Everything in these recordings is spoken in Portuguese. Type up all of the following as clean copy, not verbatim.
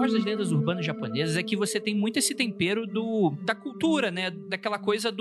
gosto das lendas urbanas japonesas é que você tem muito esse tempero da cultura, né? Daquela coisa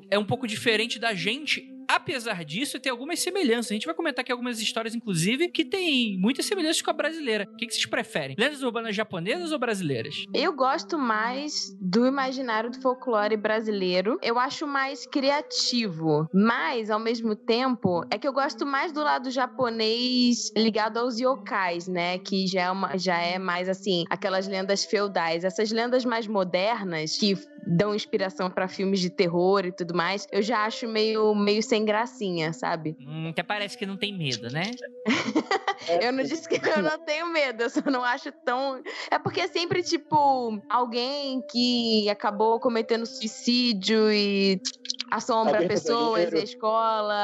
é um pouco diferente da gente. Apesar disso, tem algumas semelhanças. A gente vai comentar aqui algumas histórias, inclusive, que tem muitas semelhanças com a brasileira. O que vocês preferem? Lendas urbanas japonesas ou brasileiras? Eu gosto mais do imaginário do folclore brasileiro. Eu acho mais criativo. Mas, ao mesmo tempo, é que eu gosto mais do lado japonês ligado aos yokais, né? Que já é mais, assim, aquelas lendas feudais. Essas lendas mais modernas, que dão inspiração pra filmes de terror e tudo mais, eu já acho meio sem gracinha, sabe? Até parece que não tem medo, né? Eu não disse que eu não tenho medo, eu só não acho tão... É porque é sempre, tipo, alguém que acabou cometendo suicídio e assombra pessoas e a escola,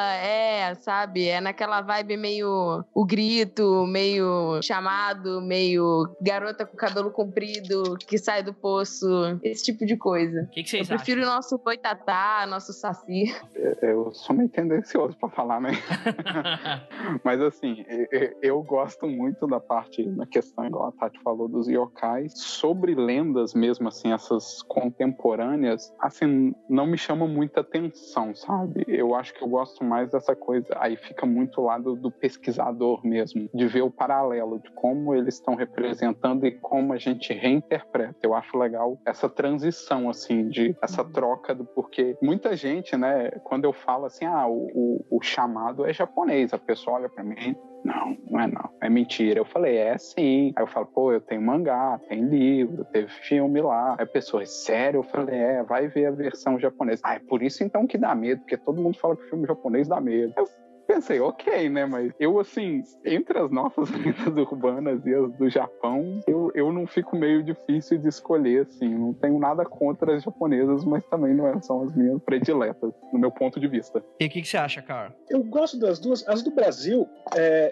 sabe? É naquela vibe meio o grito, meio chamado, meio garota com cabelo comprido que sai do poço, esse tipo de coisa. O que vocês acham? Eu prefiro o nosso boitatá, nosso saci. Eu sou meio tendencioso pra falar, né? Mas assim, eu gosto muito da parte, na questão, igual a Tati falou, dos yokais. Sobre lendas mesmo, assim, essas contemporâneas, assim, não me chama muita atenção, sabe? Eu acho que eu gosto mais dessa coisa, aí fica muito lá do pesquisador mesmo, de ver o paralelo, de como eles estão representando e como a gente reinterpreta. Eu acho legal essa transição, assim, essa troca, porque muita gente, né, quando eu falo assim, o chamado é japonês, a pessoa olha pra mim, não é não, é mentira. Eu falei, é sim. Aí eu falo, pô, eu tenho mangá, tem livro, teve filme lá. Aí a pessoa, é sério? Eu falei, vai ver a versão japonesa. É por isso então que dá medo, porque todo mundo fala que o filme japonês dá medo. Eu pensei, ok, né, mas eu, assim, entre as nossas lendas urbanas e as do Japão, eu não fico meio difícil de escolher, assim, não tenho nada contra as japonesas, mas também não são as minhas prediletas, no meu ponto de vista. E o que você acha, cara? Eu gosto das duas. As do Brasil,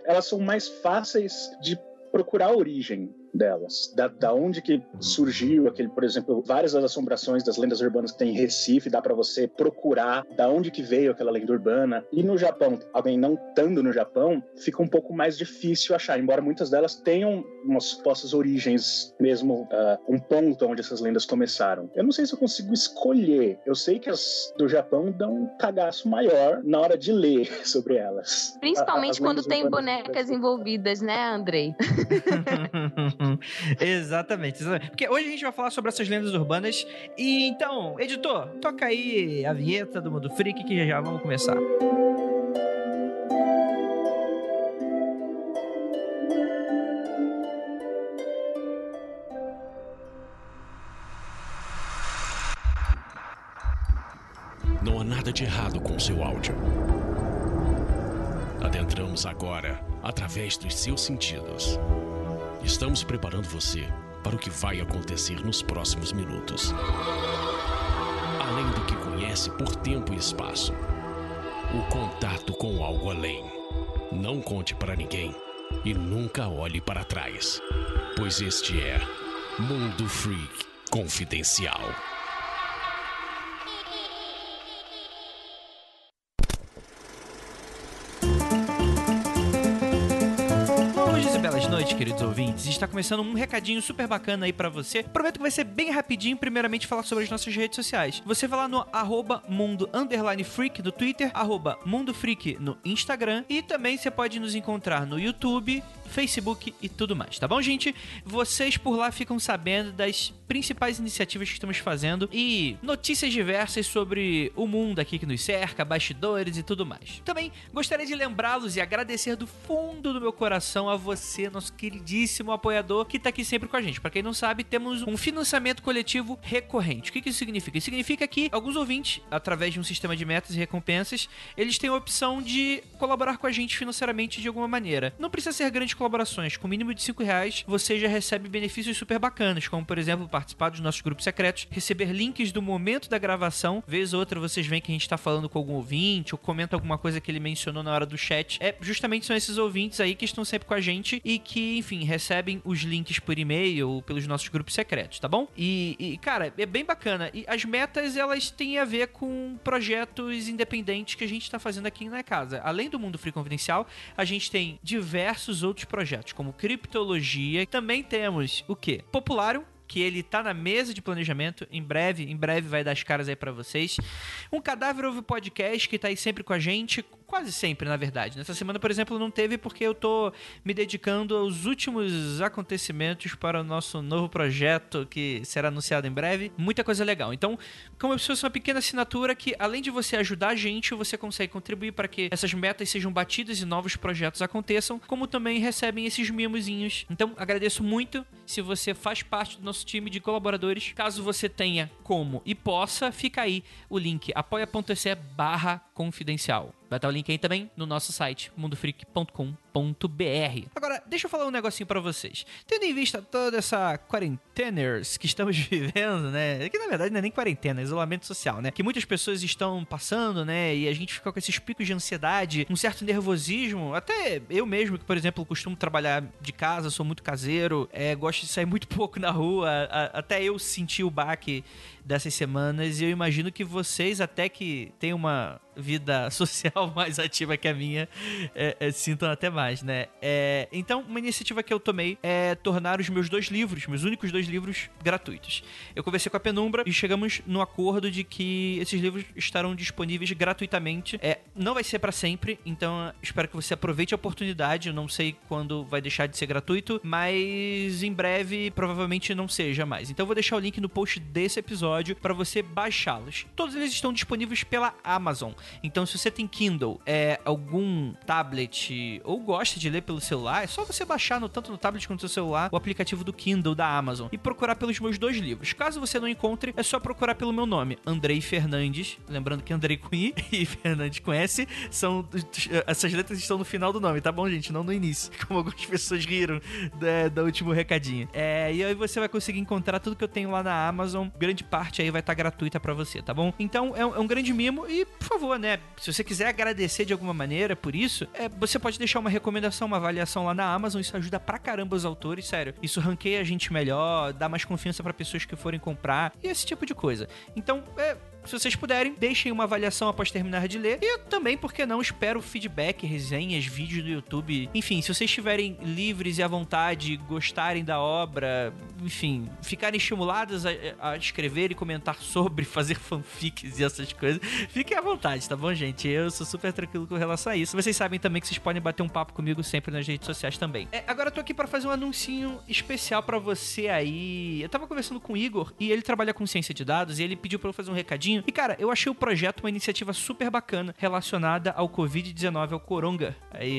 elas são mais fáceis de procurar a origem delas, da onde que surgiu aquele, por exemplo, várias das assombrações das lendas urbanas que tem em Recife, dá pra você procurar da onde que veio aquela lenda urbana. E no Japão, alguém não estando no Japão, fica um pouco mais difícil achar, embora muitas delas tenham umas supostas origens mesmo, um ponto onde essas lendas começaram. Eu não sei se eu consigo escolher. Eu sei que as do Japão dão um cagaço maior na hora de ler sobre elas. Principalmente quando tem bonecas envolvidas, né, Andrei? Exatamente. Porque hoje a gente vai falar sobre essas lendas urbanas. E então, editor, toca aí a vinheta do Mundo Freak que já vamos começar. Não há nada de errado com o seu áudio. Adentramos agora através dos seus sentidos. Estamos preparando você para o que vai acontecer nos próximos minutos. Além do que conhece por tempo e espaço, o contato com algo além. Não conte para ninguém e nunca olhe para trás, pois este é Mundo Freak Confidencial. Belas noites, queridos ouvintes. Está começando um recadinho super bacana aí pra você. Prometo que vai ser bem rapidinho. Primeiramente, falar sobre as nossas redes sociais. Você vai lá no @mundo_freak no Twitter, @mundofreak no Instagram. E também você pode nos encontrar no YouTube, Facebook e tudo mais, tá bom, gente? Vocês por lá ficam sabendo das principais iniciativas que estamos fazendo e notícias diversas sobre o mundo aqui que nos cerca, bastidores e tudo mais. Também gostaria de lembrá-los e agradecer do fundo do meu coração a você, nosso queridíssimo apoiador, que tá aqui sempre com a gente. Pra quem não sabe, temos um financiamento coletivo recorrente. O que isso significa? Isso significa que alguns ouvintes, através de um sistema de metas e recompensas, eles têm a opção de colaborar com a gente financeiramente de alguma maneira. Não precisa ser grandes colaborações. Com o mínimo de R$5, você já recebe benefícios super bacanas, como, por exemplo, participar dos nossos grupos secretos, receber links do momento da gravação. Vez ou outra, vocês veem que a gente tá falando com algum ouvinte, ou comenta alguma coisa que ele mencionou na hora do chat. Justamente são esses ouvintes aí que estão sempre com a gente e que, enfim, recebem os links por e-mail ou pelos nossos grupos secretos, tá bom? E cara, é bem bacana. E as metas, elas têm a ver com projetos independentes que a gente tá fazendo aqui na casa. Além do Mundo Free Confidencial, a gente tem diversos outros outros projetos, como Criptologia. Também temos o quê? Popularium, que ele tá na mesa de planejamento, em breve vai dar as caras aí pra vocês. Um Cadáver Ouve Podcast, que tá aí sempre com a gente, quase sempre, na verdade. Nessa semana, por exemplo, não teve porque eu tô me dedicando aos últimos acontecimentos para o nosso novo projeto, que será anunciado em breve. Muita coisa legal. Então, como se fosse uma pequena assinatura que, além de você ajudar a gente, você consegue contribuir para que essas metas sejam batidas e novos projetos aconteçam, como também recebem esses mimozinhos. Então, agradeço muito se você faz parte do nosso time de colaboradores. Caso você tenha como e possa, fica aí o link apoia.se/confidencial. Vai estar o link aí também no nosso site, mundofreak.com.br. Agora, deixa eu falar um negocinho pra vocês. Tendo em vista toda essa quarenteners que estamos vivendo, né? Que na verdade não é nem quarentena, é isolamento social, né? Que muitas pessoas estão passando, né? E a gente fica com esses picos de ansiedade, um certo nervosismo. Até eu mesmo, que por exemplo, costumo trabalhar de casa, sou muito caseiro, gosto de sair muito pouco na rua. Até eu senti o baque dessas semanas e eu imagino que vocês, até que têm uma vida social mais ativa que a minha, sintam até mais, né? Então, uma iniciativa que eu tomei é tornar os meus únicos 2 livros, gratuitos. Eu conversei com a Penumbra e chegamos no acordo de que esses livros estarão disponíveis gratuitamente. Não vai ser pra sempre, então espero que você aproveite a oportunidade. Eu não sei quando vai deixar de ser gratuito, mas em breve provavelmente não seja mais. Então eu vou deixar o link no post desse episódio para você baixá-los. Todos eles estão disponíveis pela Amazon. Então, se você tem Kindle, algum tablet ou gosta de ler pelo celular, é só você baixar tanto no tablet quanto no celular o aplicativo do Kindle da Amazon e procurar pelos meus 2 livros. Caso você não encontre, é só procurar pelo meu nome, Andrei Fernandes. Lembrando que Andrei com I e Fernandes com S essas letras estão no final do nome, tá bom, gente? Não no início, como algumas pessoas riram do último recadinho. E aí você vai conseguir encontrar tudo que eu tenho lá na Amazon. Grande parte aí vai estar gratuita pra você, tá bom? Então é um grande mimo e, por favor, né, se você quiser agradecer de alguma maneira por isso, você pode deixar uma recomendação, uma avaliação lá na Amazon. Isso ajuda pra caramba os autores, sério. Isso ranqueia a gente melhor, dá mais confiança pra pessoas que forem comprar e esse tipo de coisa. Então, se vocês puderem, deixem uma avaliação após terminar de ler. E também, por que não, espero feedback, resenhas, vídeos do YouTube. Enfim, se vocês estiverem livres e à vontade, gostarem da obra, enfim, ficarem estimulados a escrever e comentar sobre, fazer fanfics e essas coisas, fiquem à vontade, tá bom, gente? Eu sou super tranquilo com relação a isso. Vocês sabem também que vocês podem bater um papo comigo sempre nas redes sociais também. Agora eu tô aqui pra fazer um anuncinho especial pra você aí. Eu tava conversando com o Igor e ele trabalha com ciência de dados e ele pediu pra eu fazer um recadinho. E, cara, eu achei o projeto uma iniciativa super bacana relacionada ao Covid-19, ao Coronga,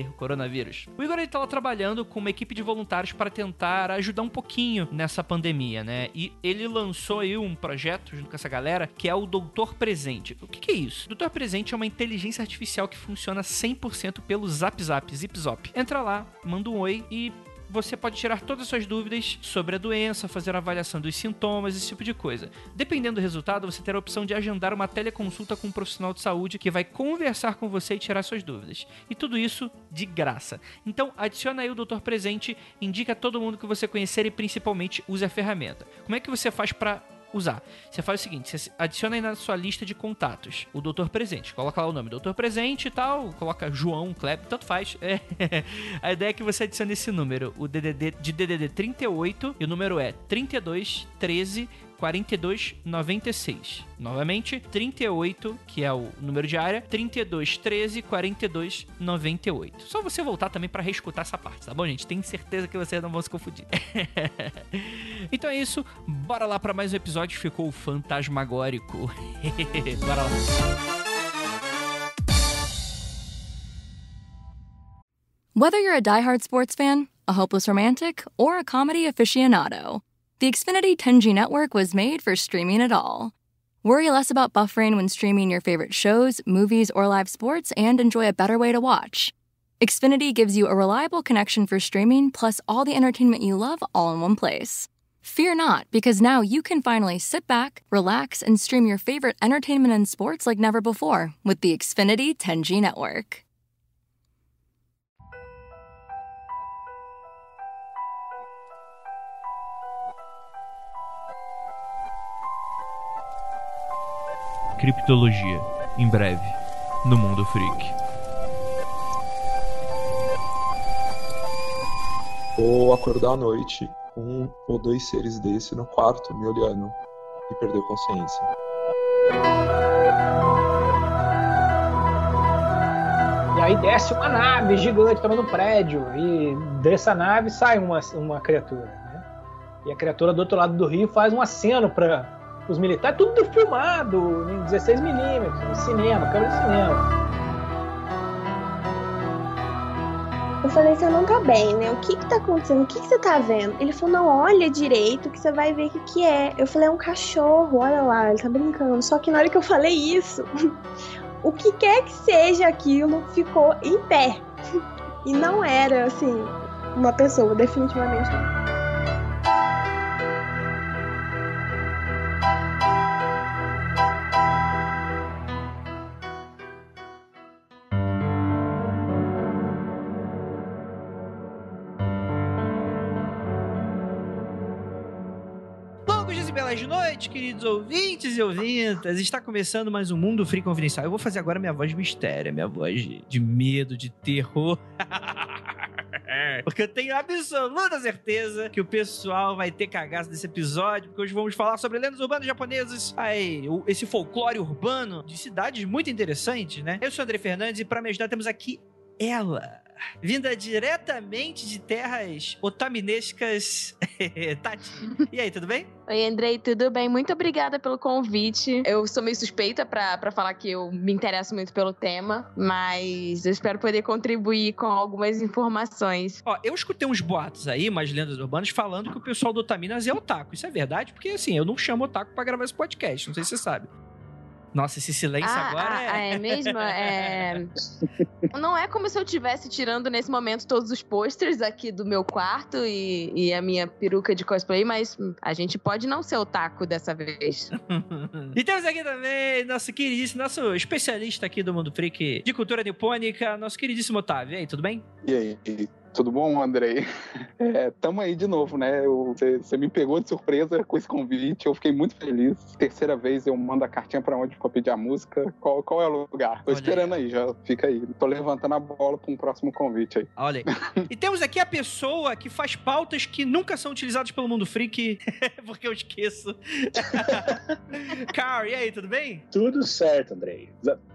o coronavírus. O Igor, ele tá lá trabalhando com uma equipe de voluntários para tentar ajudar um pouquinho nessa pandemia, né? E ele lançou aí um projeto junto com essa galera que é o Doutor Presente. O que é isso? Doutor Presente é uma inteligência artificial que funciona 100% pelo Zap Zop. Entra lá, manda um oi e você pode tirar todas as suas dúvidas sobre a doença, fazer a avaliação dos sintomas, esse tipo de coisa. Dependendo do resultado, você terá a opção de agendar uma teleconsulta com um profissional de saúde que vai conversar com você e tirar suas dúvidas. E tudo isso de graça. Então, adiciona aí o Doutor Presente, indica a todo mundo que você conhecer e principalmente use a ferramenta. Como é que você faz para usar? Você faz o seguinte, você adiciona aí na sua lista de contatos o Doutor Presente, coloca lá o nome Doutor Presente e tal, coloca João, Kleber, tanto faz. A ideia é que você adicione esse número, o DDD 38, e o número é 32 13 42 96. Novamente, 38, que é o número de área, 32 13 42 98. Só você voltar também pra reescutar essa parte, tá bom, gente? Tenho certeza que vocês não vão se confundir. Então é isso, bora lá pra mais um episódio que ficou fantasmagórico. Bora lá. Whether you're a diehard sports fan, a hopeless romantic, or a comedy aficionado, the Xfinity 10G network was made for streaming it all. Worry less about buffering when streaming your favorite shows, movies, or live sports and enjoy a better way to watch. Xfinity gives you a reliable connection for streaming plus all the entertainment you love all in one place. Fear not, because now you can finally sit back, relax, and stream your favorite entertainment and sports like never before with the Xfinity 10G network. Criptologia, em breve, no Mundo Freak. ou acordar à noite com 1 ou 2 seres desse no quarto, me olhando e perder a consciência. E aí desce uma nave gigante, estava no prédio, e dessa nave sai uma criatura, né? E a criatura do outro lado do rio faz um aceno para os militares, tudo filmado em 16mm, no cinema, câmera de cinema. Eu falei, você não tá bem, né? O que tá acontecendo? O que você tá vendo? Ele falou, não, olha direito que você vai ver o que é. Eu falei, é um cachorro, olha lá, ele tá brincando. Só que na hora que eu falei isso, o que quer que seja aquilo ficou em pé. E não era, assim, uma pessoa, definitivamente não. Belas noites, queridos ouvintes e ouvintas. Está começando mais um Mundo Freak Confidencial. Eu vou fazer agora minha voz de mistério, minha voz de medo, de terror. Porque eu tenho absoluta certeza que o pessoal vai ter cagaço desse episódio, porque hoje vamos falar sobre lendas urbanas japonesas. Aí, esse folclore urbano de cidades muito interessantes, né? Eu sou o André Fernandes e para me ajudar temos aqui ela, vinda diretamente de terras otaminescas, Tati. E aí, tudo bem? Oi, Andrei, tudo bem? Muito obrigada pelo convite. Eu sou meio suspeita pra falar que eu me interesso muito pelo tema, mas eu espero poder contribuir com algumas informações. Ó, eu escutei uns boatos aí, umas lendas urbanas, falando que o pessoal do Otaminas é otaku. Isso é verdade? Porque, assim, eu não chamo otaku pra gravar esse podcast, não sei se você sabe. Nossa, esse silêncio agora é mesmo? Não é como se eu estivesse tirando nesse momento todos os posters aqui do meu quarto e a minha peruca de cosplay, mas a gente pode não ser otaku dessa vez. E temos aqui também nosso queridíssimo, nosso especialista aqui do Mundo Freak de cultura nipônica, nosso queridíssimo Otávio. E aí, tudo bem? E aí? Tudo bom, Andrei? Tamo aí de novo, né? Você me pegou de surpresa com esse convite, eu fiquei muito feliz. Terceira vez eu mando a cartinha pra onde pra pedir a música. Qual é o lugar? Tô esperando aí, já fica aí. Tô levantando a bola pra um próximo convite aí. Olha aí. E temos aqui a pessoa que faz pautas que nunca são utilizadas pelo Mundo Freak, porque eu esqueço. Carl, e aí, tudo bem? Tudo certo, Andrei.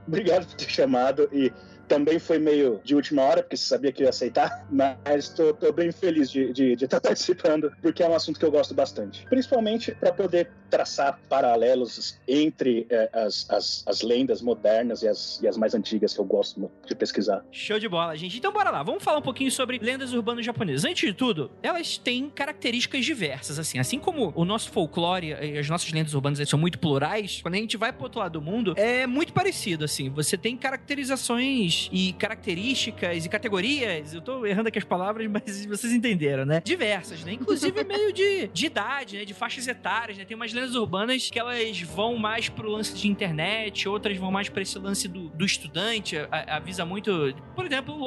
Obrigado por ter chamado e também foi meio de última hora, porque você sabia que eu ia aceitar, mas tô bem feliz de estar participando, porque é um assunto que eu gosto bastante. Principalmente para poder traçar paralelos entre as lendas modernas e as mais antigas que eu gosto de pesquisar. Show de bola, gente. Então bora lá, vamos falar um pouquinho sobre lendas urbanas japonesas. Antes de tudo, elas têm características diversas, assim como o nosso folclore e as nossas lendas urbanas são muito plurais, quando a gente vai pro outro lado do mundo, é muito parecido, assim. Você tem caracterizações e características e categorias, eu tô errando aqui as palavras, mas vocês entenderam, né? Diversas, né? Inclusive meio de idade, né? De faixas etárias, né? Tem umas lendas urbanas que elas vão mais pro lance de internet, outras vão mais pra esse lance do estudante, avisa muito, por exemplo,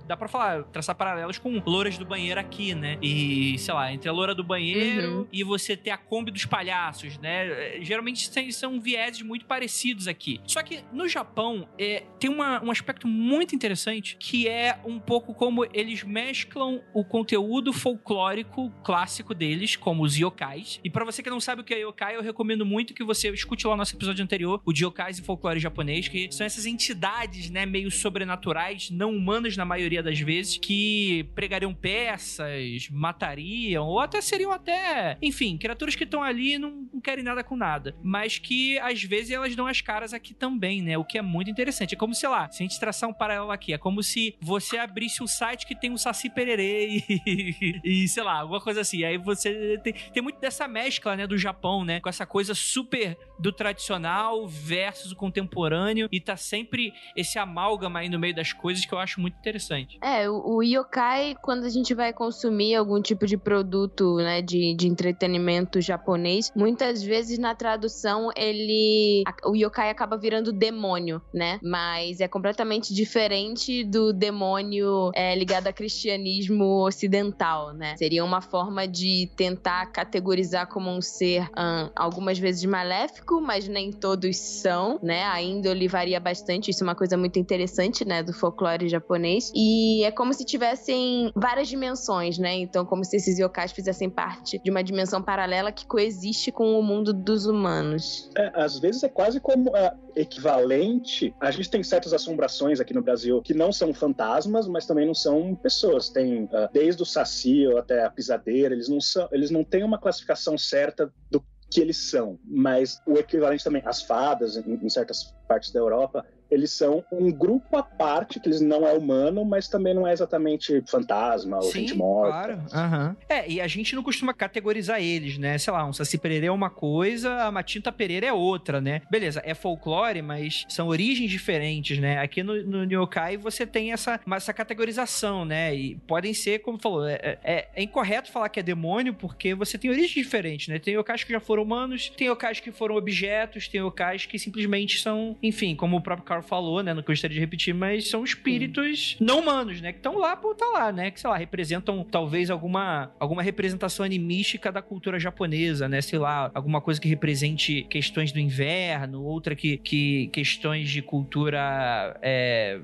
dá pra traçar paralelos com louras do banheiro aqui, né? E, sei lá, entre a loura do banheiro e você ter a Kombi dos palhaços, né? Geralmente são vieses muito parecidos aqui. Só que no Japão tem um aspecto muito interessante, que é um pouco como eles mesclam o conteúdo folclórico clássico deles, como os yokais. E pra você que não sabe o que é yokai, eu recomendo muito que você escute lá o nosso episódio anterior, o de yokais e folclore japonês, que são essas entidades, né, meio sobrenaturais, não humanas na maioria das vezes, que pregariam peças, matariam, ou até seriam enfim, criaturas que estão ali e não querem nada com nada, mas que às vezes elas dão as caras aqui também, né, o que é muito interessante. É como, sei lá, se a gente traçar um paralelo aqui, é como se você abrisse um site que tem um Saci Pererê e sei lá, alguma coisa assim. Aí você tem muito dessa mescla, né, do Japão, né, com essa coisa super do tradicional versus o contemporâneo, e tá sempre esse amálgama aí no meio das coisas que eu acho muito interessante. O yokai, quando a gente vai consumir algum tipo de produto, né, de entretenimento japonês, muitas vezes na tradução o yokai acaba virando demônio, né, mas é completamente diferente do demônio ligado ao cristianismo ocidental, né? Seria uma forma de tentar categorizar como um ser algumas vezes maléfico, mas nem todos são, né? A índole varia bastante, isso é uma coisa muito interessante, né, do folclore japonês. E é como se tivessem várias dimensões, né? Então, como se esses yokais fizessem parte de uma dimensão paralela que coexiste com o mundo dos humanos. Às vezes é quase como equivalente. A gente tem certas assombrações aqui no Brasil que não são fantasmas, mas também não são pessoas. Tem desde o saci até a pisadeira, eles não têm uma classificação certa do que eles são, mas o equivalente também, as fadas em certas partes da Europa, eles são um grupo à parte, que eles não é humano, mas também não é exatamente fantasma ou gente morta. Claro. E a gente não costuma categorizar eles, né? Sei lá, um Saci Pererê é uma coisa, a Matinta Pereira é outra, né? Beleza, é folclore, mas são origens diferentes, né? Aqui no Yokai você tem essa categorização, né? E podem ser, como falou, é incorreto falar que é demônio, porque você tem origens diferentes, né? Tem yokais que já foram humanos, tem yokais que foram objetos, tem yokais que simplesmente são, enfim, como o próprio Carl falou, né? Não gostaria de repetir, mas são espíritos não humanos, né? Que estão lá por estar lá, né? Que, sei lá, representam talvez alguma representação animística da cultura japonesa, né? Sei lá, alguma coisa que represente questões do inverno, outra que questões de cultura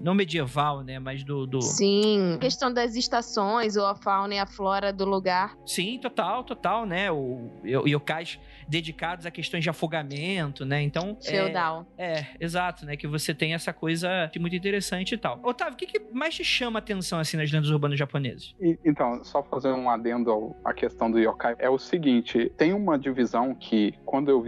não medieval, né? Mas do... Sim, questão das estações ou a fauna e a flora do lugar. Sim, total, né? O yokais dedicados a questões de afogamento, né? Então... Feudal. Exato, né? Que você tem essa coisa muito interessante e tal. Otávio, o que mais te chama a atenção, assim, nas lendas urbanas japonesas? Então, só fazer um adendo à questão do yokai, é o seguinte, tem uma divisão que, quando eu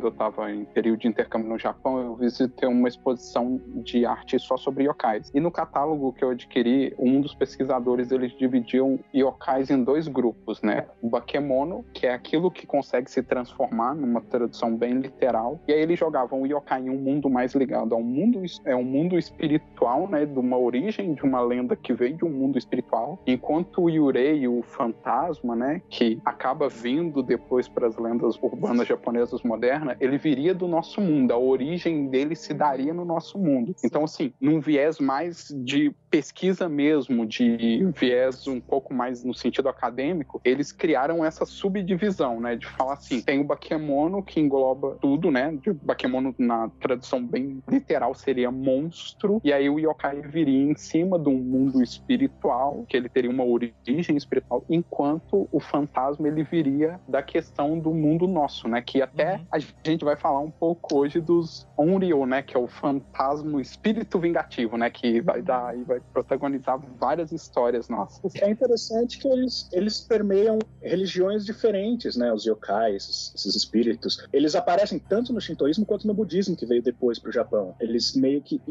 estava em período de intercâmbio no Japão, eu visitei uma exposição de arte só sobre yokais. E no catálogo que eu adquiri, um dos pesquisadores, eles dividiam yokais em dois grupos, né? O bakemono, que é aquilo que consegue se transformar numa tradução bem literal, e aí eles jogavam o yokai em um mundo mais ligado a um mundo espiritual, né, de uma origem de uma lenda que veio de um mundo espiritual, enquanto o yurei, o fantasma, né, que acaba vindo depois para as lendas urbanas japonesas modernas, ele viria do nosso mundo, a origem dele se daria no nosso mundo. Então, assim, num viés mais de pesquisa mesmo, de viés um pouco mais no sentido acadêmico, eles criaram essa subdivisão, né, de falar assim, tem o bakemono que engloba tudo, né, de bakemono na tradução bem literal seria monstro, e aí o yokai viria em cima de um mundo espiritual, que ele teria uma origem espiritual, enquanto o fantasma ele viria da questão do mundo nosso, né, que até a gente vai falar um pouco hoje dos Onryo, né, que é o fantasma, o espírito vingativo, né, que vai dar e vai protagonizar várias histórias nossas. É interessante que eles permeiam religiões diferentes, né, os yokais, esses espíritos, eles aparecem tanto no shintoísmo quanto no budismo, que veio depois pro Japão. Eles meio que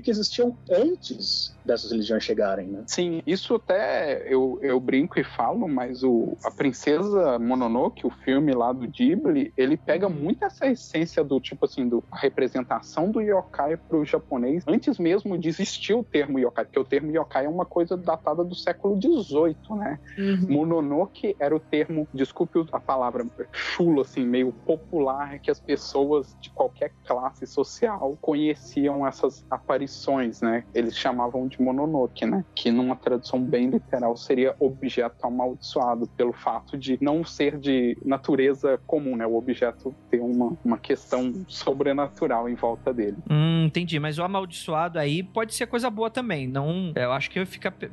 existiam antes dessas religiões chegarem, né? Sim, isso até eu brinco e falo, mas a Princesa Mononoke, o filme lá do Ghibli, ele pega muito essa essência do tipo assim, a representação do yokai pro japonês, antes mesmo de existir o termo yokai, porque o termo yokai é uma coisa datada do século XVIII, né? Mononoke era o termo, desculpe a palavra chulo, assim, meio popular, que as pessoas de qualquer classe social conheciam essas aparições, né? Eles chamavam de Mononoke, né? Que numa tradução bem literal seria objeto amaldiçoado, pelo fato de não ser de natureza comum, né? O objeto ter uma questão sobrenatural em volta dele. Entendi, mas o amaldiçoado aí pode ser coisa boa também, não... Eu acho que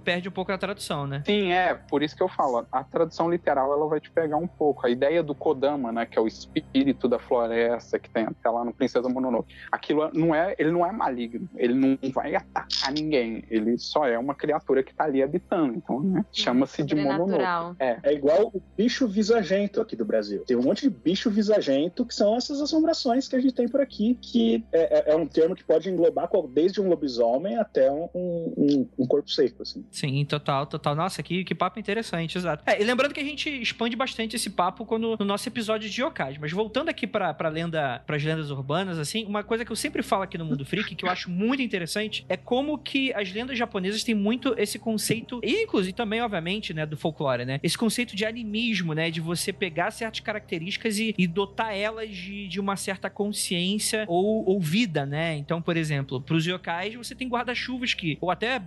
perde um pouco a tradução, né? Sim, por isso que eu falo, a tradução literal ela vai te pegar um pouco. A ideia do Kodama, né? Que é o espírito da floresta que tem até lá no Princesa Mononoke. Aquilo ele não é maligno, ele não vai atacar ninguém, ele só é uma criatura que tá ali habitando, então, né, chama-se de Mononoke. É igual o bicho visagento aqui do Brasil. Tem um monte de bicho visagento que são essas assombrações que a gente tem por aqui, que é um termo que pode englobar desde um lobisomem até um um corpo seco, assim. Sim, total. Nossa, que papo interessante, exato. E lembrando que a gente expande bastante esse papo no nosso episódio de yokais, mas voltando aqui pras lendas urbanas, assim, uma coisa que eu sempre falo aqui no Mundo Freak, que eu acho muito interessante, é como que as lendas japonesas têm muito esse conceito, e inclusive também, obviamente, né, do folclore, né, esse conceito de animismo, né, de você pegar certas características e dotar elas de uma certa consciência ou vida, né. Então, por exemplo, pros yokais você tem guarda-chuvas ou até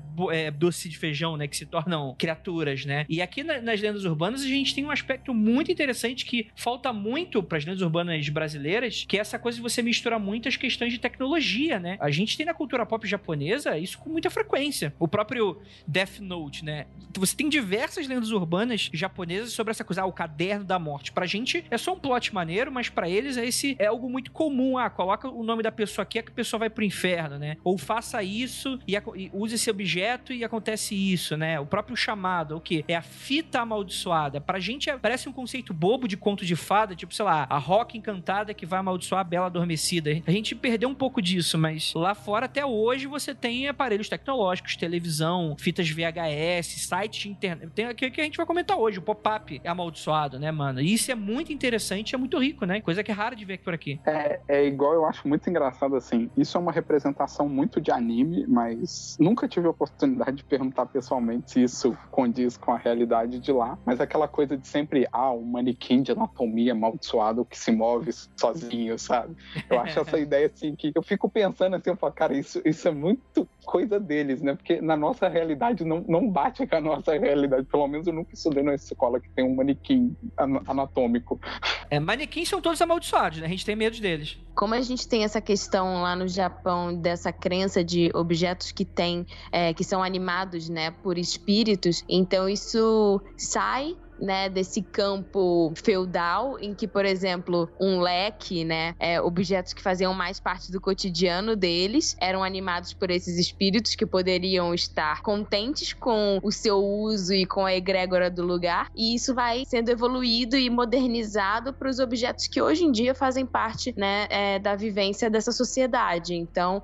doce de feijão, né, que se tornam criaturas, né. E aqui nas lendas urbanas a gente tem um aspecto muito interessante que falta muito pras lendas urbanas brasileiras, que é essa coisa de você misturar muitas questões de tecnologia, né. A gente tem na cultura pop japonesa isso com muita frequência. O próprio Death Note, né. Você tem diversas lendas urbanas japonesas sobre essa coisa, o caderno da morte. Pra gente é só um plot maneiro, mas pra eles é algo muito comum. Coloca o nome da pessoa aqui, que a pessoa vai pro inferno, né. Ou faça isso e use esse objeto e acontece isso, né. O próprio chamado, o quê? É a fita amaldiçoada. Pra gente parece um conceito bobo de conto de fada, tipo, sei lá, a roca encantada que vai amaldiçoar a Bela Adormecida. A gente perdeu um pouco disso, mas lá fora até hoje você tem aparelhos tecnológicos, televisão, fitas VHS, sites de internet. Tem aqui que a gente vai comentar hoje, o pop-up é amaldiçoado, né, mano? E isso é muito interessante, é muito rico, né? Coisa que é rara de ver por aqui. É igual, eu acho muito engraçado, assim, isso é uma representação muito de anime, mas nunca tive a oportunidade de perguntar pessoalmente se isso condiz com a realidade de lá, mas aquela coisa de sempre, um manequim de anatomia amaldiçoado que se move sozinho, sabe? Eu acho essa ideia, assim, que eu fico pensando assim, eu falo, cara, isso é muito coisa deles, né? Porque na nossa realidade não bate com a nossa realidade. Pelo menos eu nunca estudei numa escola que tem um manequim anatômico. Manequins são todos amaldiçoados, né? A gente tem medo deles. Como a gente tem essa questão lá no Japão dessa crença de objetos que são animados, né, por espíritos, então isso sai, né, desse campo feudal em que, por exemplo, um leque, né, objetos que faziam mais parte do cotidiano deles eram animados por esses espíritos que poderiam estar contentes com o seu uso e com a egrégora do lugar, e isso vai sendo evoluído e modernizado para os objetos que hoje em dia fazem parte, né, da vivência dessa sociedade. Então,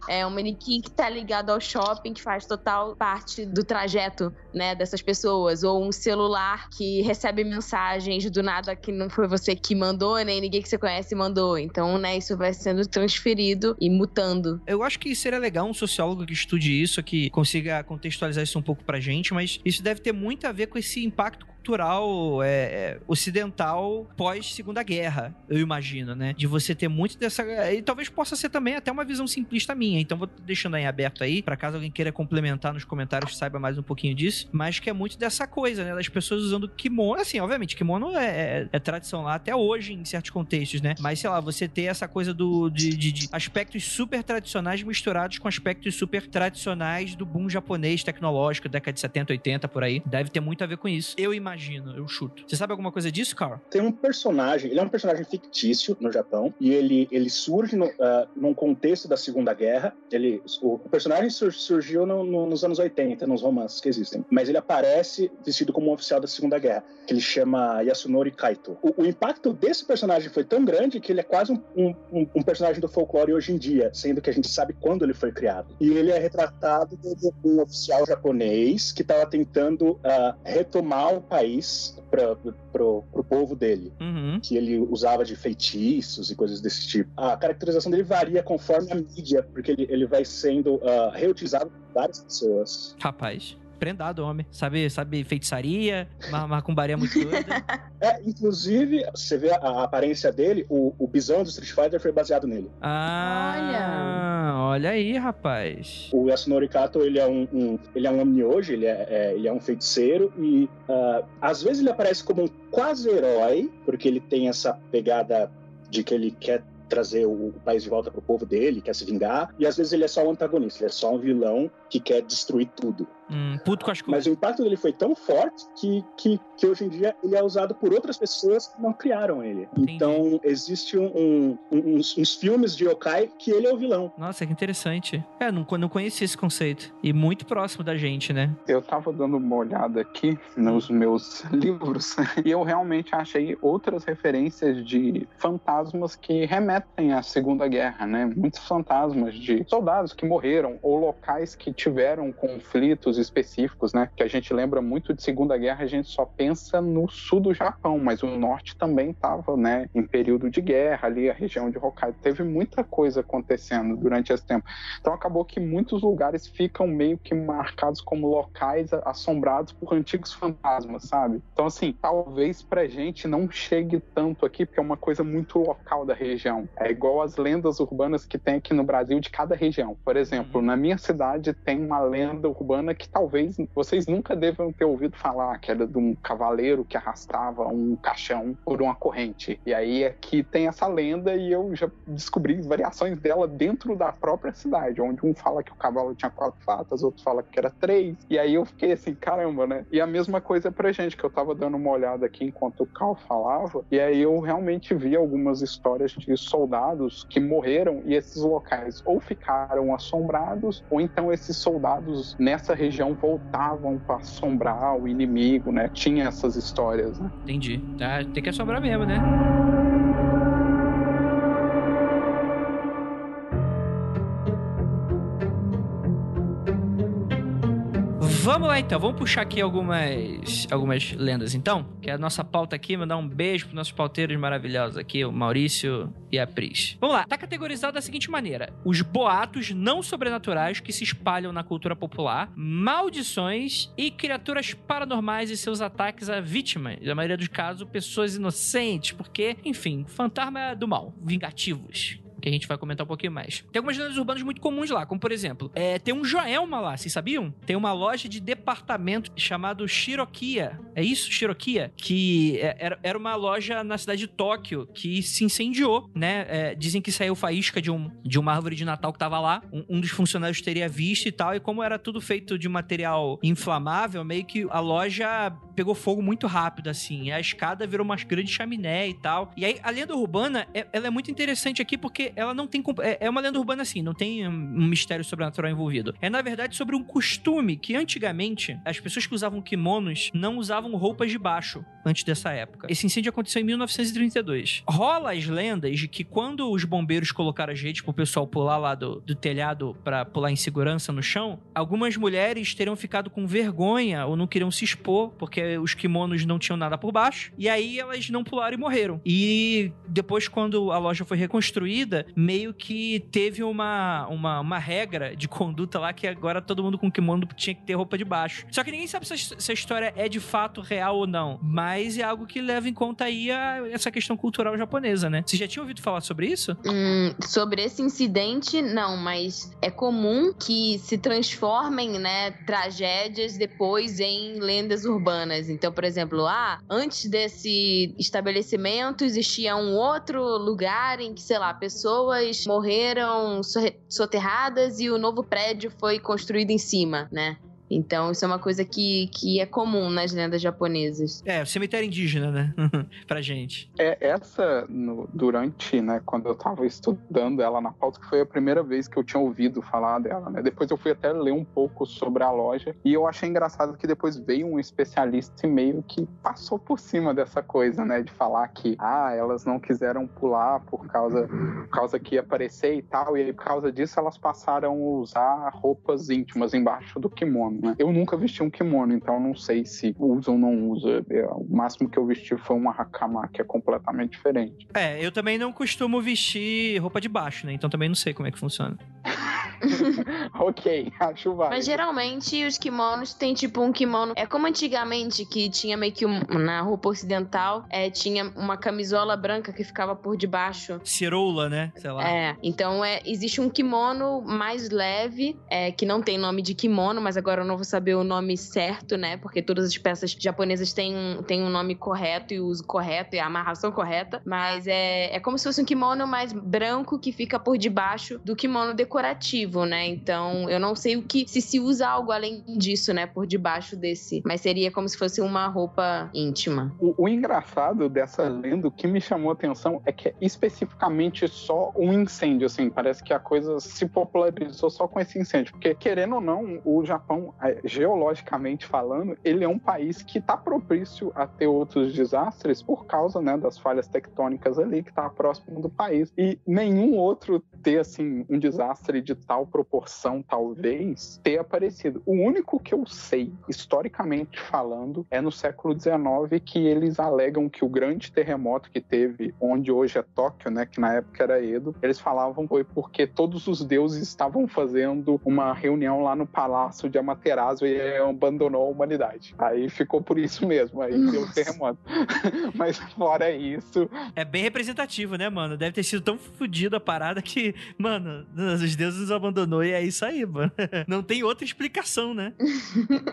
é um manequim que tá ligado ao shopping, que faz total parte do trajeto, né, dessas pessoas, ou um celular que recebe mensagens do nada que não foi você que mandou, nem ninguém que você conhece mandou. Então, né, isso vai sendo transferido e mutando. Eu acho que seria legal um sociólogo que estude isso, que consiga contextualizar isso um pouco pra gente, mas isso deve ter muito a ver com esse impacto cultural ocidental pós-Segunda Guerra, eu imagino, né? De você ter muito dessa... E talvez possa ser também até uma visão simplista minha, então vou deixando aí aberto aí, pra caso alguém queira complementar nos comentários, saiba mais um pouquinho disso, mas que é muito dessa coisa, né? Das pessoas usando kimono, assim, obviamente, kimono é tradição lá até hoje em certos contextos, né? Mas, sei lá, você ter essa coisa de aspectos super tradicionais misturados com aspectos super tradicionais do boom japonês tecnológico, década de 70, 80, por aí. Deve ter muito a ver com isso. Eu imagino, eu chuto. Você sabe alguma coisa disso, Carl? Tem um personagem, ele é um personagem fictício no Japão, e ele surge num contexto da Segunda Guerra. O personagem surgiu nos anos 80, nos romances que existem, mas ele aparece vestido como um oficial da Segunda Guerra, que ele chama Yasunori Kaito. O impacto desse personagem foi tão grande que ele é quase um personagem do folclore hoje em dia, sendo que a gente sabe quando ele foi criado. E ele é retratado como um oficial japonês que estava tentando retomar o país pro povo dele, que ele usava de feitiços e coisas desse tipo. A caracterização dele varia conforme a mídia, porque ele vai sendo reutilizado por várias pessoas. Rapaz, prendado, homem. Sabe feitiçaria, macumbaria muito doida. Inclusive, você vê a aparência dele, o bisão do Street Fighter foi baseado nele. Olha aí, rapaz. O Yasunori Kato, ele é um omnioge, ele é um feiticeiro e às vezes ele aparece como um quase herói, porque ele tem essa pegada de que ele quer trazer o país de volta pro povo dele, quer se vingar, e às vezes ele é só um antagonista, ele é só um vilão que quer destruir tudo. Puto com as Mas o impacto dele foi tão forte que hoje em dia ele é usado por outras pessoas que não criaram ele. Entendi. Então, existe uns filmes de yokai que ele é o vilão. Nossa, que interessante. Não conhecia esse conceito. E muito próximo da gente, né? Eu tava dando uma olhada aqui nos meus livros e eu realmente achei outras referências de fantasmas que remetem à Segunda Guerra, né? Muitos fantasmas de soldados que morreram ou locais que tiveram conflitos específicos, né? Que a gente lembra muito de Segunda Guerra, a gente só pensa no sul do Japão, mas o norte também estava, né, em período de guerra ali, a região de Hokkaido. Teve muita coisa acontecendo durante esse tempo. Então acabou que muitos lugares ficam meio que marcados como locais assombrados por antigos fantasmas, sabe? Então assim, talvez pra gente não chegue tanto aqui, porque é uma coisa muito local da região. É igual as lendas urbanas que tem aqui no Brasil de cada região. Por exemplo, na minha cidade tem uma lenda urbana que talvez vocês nunca devam ter ouvido falar, que era de um cavaleiro que arrastava um caixão por uma corrente. E aí aqui tem essa lenda e eu já descobri variações dela dentro da própria cidade, onde um fala que o cavalo tinha 4 patas, outro fala que era 3. E aí eu fiquei assim, caramba, né? E a mesma coisa pra gente, que eu tava dando uma olhada aqui enquanto o Cal falava, e aí eu realmente vi algumas histórias de soldados que morreram e esses locais ou ficaram assombrados, ou então esses soldados nessa região voltavam para assombrar o inimigo, né? Tinha essas histórias, né? Entendi. Tá, tem que assombrar mesmo, né? Vamos lá então, vamos puxar aqui algumas lendas então, que é a nossa pauta aqui, mandar um beijo pros nossos pauteiros maravilhosos aqui, o Maurício e a Pris. Vamos lá, tá categorizado da seguinte maneira: os boatos não sobrenaturais que se espalham na cultura popular, maldições e criaturas paranormais e seus ataques a vítimas, na maioria dos casos, pessoas inocentes, porque, enfim, fantasma do mal, vingativos, que a gente vai comentar um pouquinho mais. Tem algumas lendas urbanas muito comuns lá, como por exemplo, tem um Joelma lá, vocês sabiam? Tem uma loja de departamento chamado Shirokiya. É isso? Shirokiya? Que era uma loja na cidade de Tóquio que se incendiou, né? Dizem que saiu faísca de uma árvore de Natal que tava lá. Um dos funcionários teria visto e tal, e como era tudo feito de material inflamável, meio que a loja pegou fogo muito rápido, assim. A escada virou uma grande chaminé e tal. E aí, a lenda urbana, ela é muito interessante aqui porque ela não tem... É uma lenda urbana assim, não tem um mistério sobrenatural envolvido. É, na verdade, sobre um costume que, antigamente, as pessoas que usavam kimonos não usavam roupas de baixo antes dessa época. Esse incêndio aconteceu em 1932. Rola as lendas de que quando os bombeiros colocaram as redes pro pessoal pular lá do telhado pra pular em segurança no chão, algumas mulheres teriam ficado com vergonha ou não queriam se expor porque os kimonos não tinham nada por baixo. E aí elas não pularam e morreram. E depois, quando a loja foi reconstruída, meio que teve uma regra de conduta lá que agora todo mundo com kimono tinha que ter roupa de baixo. Só que ninguém sabe se essa história é de fato real ou não. Mas é algo que leva em conta aí essa questão cultural japonesa, né? Você já tinha ouvido falar sobre isso? Sobre esse incidente, não. Mas é comum que se transformem, né, tragédias depois em lendas urbanas. Então, por exemplo, antes desse estabelecimento existia um outro lugar em que, sei lá, pessoas morreram soterradas e o novo prédio foi construído em cima, né? Então, isso é uma coisa que é comum nas lendas japonesas. O cemitério indígena, né? Pra gente. Durante, né, quando eu tava estudando ela na pauta, que foi a primeira vez que eu tinha ouvido falar dela, né? Depois eu fui até ler um pouco sobre a loja e eu achei engraçado que depois veio um especialista e meio que passou por cima dessa coisa, né? De falar que, elas não quiseram pular por causa que ia aparecer e tal, e aí por causa disso elas passaram a usar roupas íntimas embaixo do kimono. Eu nunca vesti um kimono, então não sei se usa ou não usa. O máximo que eu vesti foi uma hakama, que é completamente diferente. Eu também não costumo vestir roupa de baixo, né? Então também não sei como é que funciona. Ok, acho válido. Mas geralmente os kimonos tem tipo um kimono... É como antigamente, que tinha meio que na roupa ocidental, tinha uma camisola branca que ficava por debaixo. Cirola, né? Sei lá. Então existe um kimono mais leve, que não tem nome de kimono, mas agora eu não vou saber o nome certo, né? Porque todas as peças japonesas têm um nome correto e o uso correto e a amarração correta. Mas é como se fosse um kimono mais branco que fica por debaixo do kimono decorativo. vivo, né? Então, eu não sei se usa algo além disso, né? Por debaixo desse. Mas seria como se fosse uma roupa íntima. O engraçado dessa lenda, o que me chamou a atenção é que é especificamente só um incêndio, assim. Parece que a coisa se popularizou só com esse incêndio. Porque, querendo ou não, o Japão, geologicamente falando, ele é um país que está propício a ter outros desastres por causa, né, das falhas tectônicas ali, que está próximo do país. E nenhum outro ter, assim, um desastre de tal proporção, talvez, ter aparecido. O único que eu sei, historicamente falando, é no século XIX, que eles alegam que o grande terremoto que teve, onde hoje é Tóquio, né, que na época era Edo, eles falavam foi porque todos os deuses estavam fazendo uma reunião lá no palácio de Amaterasu e abandonou a humanidade. Aí ficou por isso mesmo, aí deu o terremoto. Mas fora isso... É bem representativo, né, mano? Deve ter sido tão fodido a parada que, mano, os deuses nos abandonou e é isso aí, mano. Não tem outra explicação, né?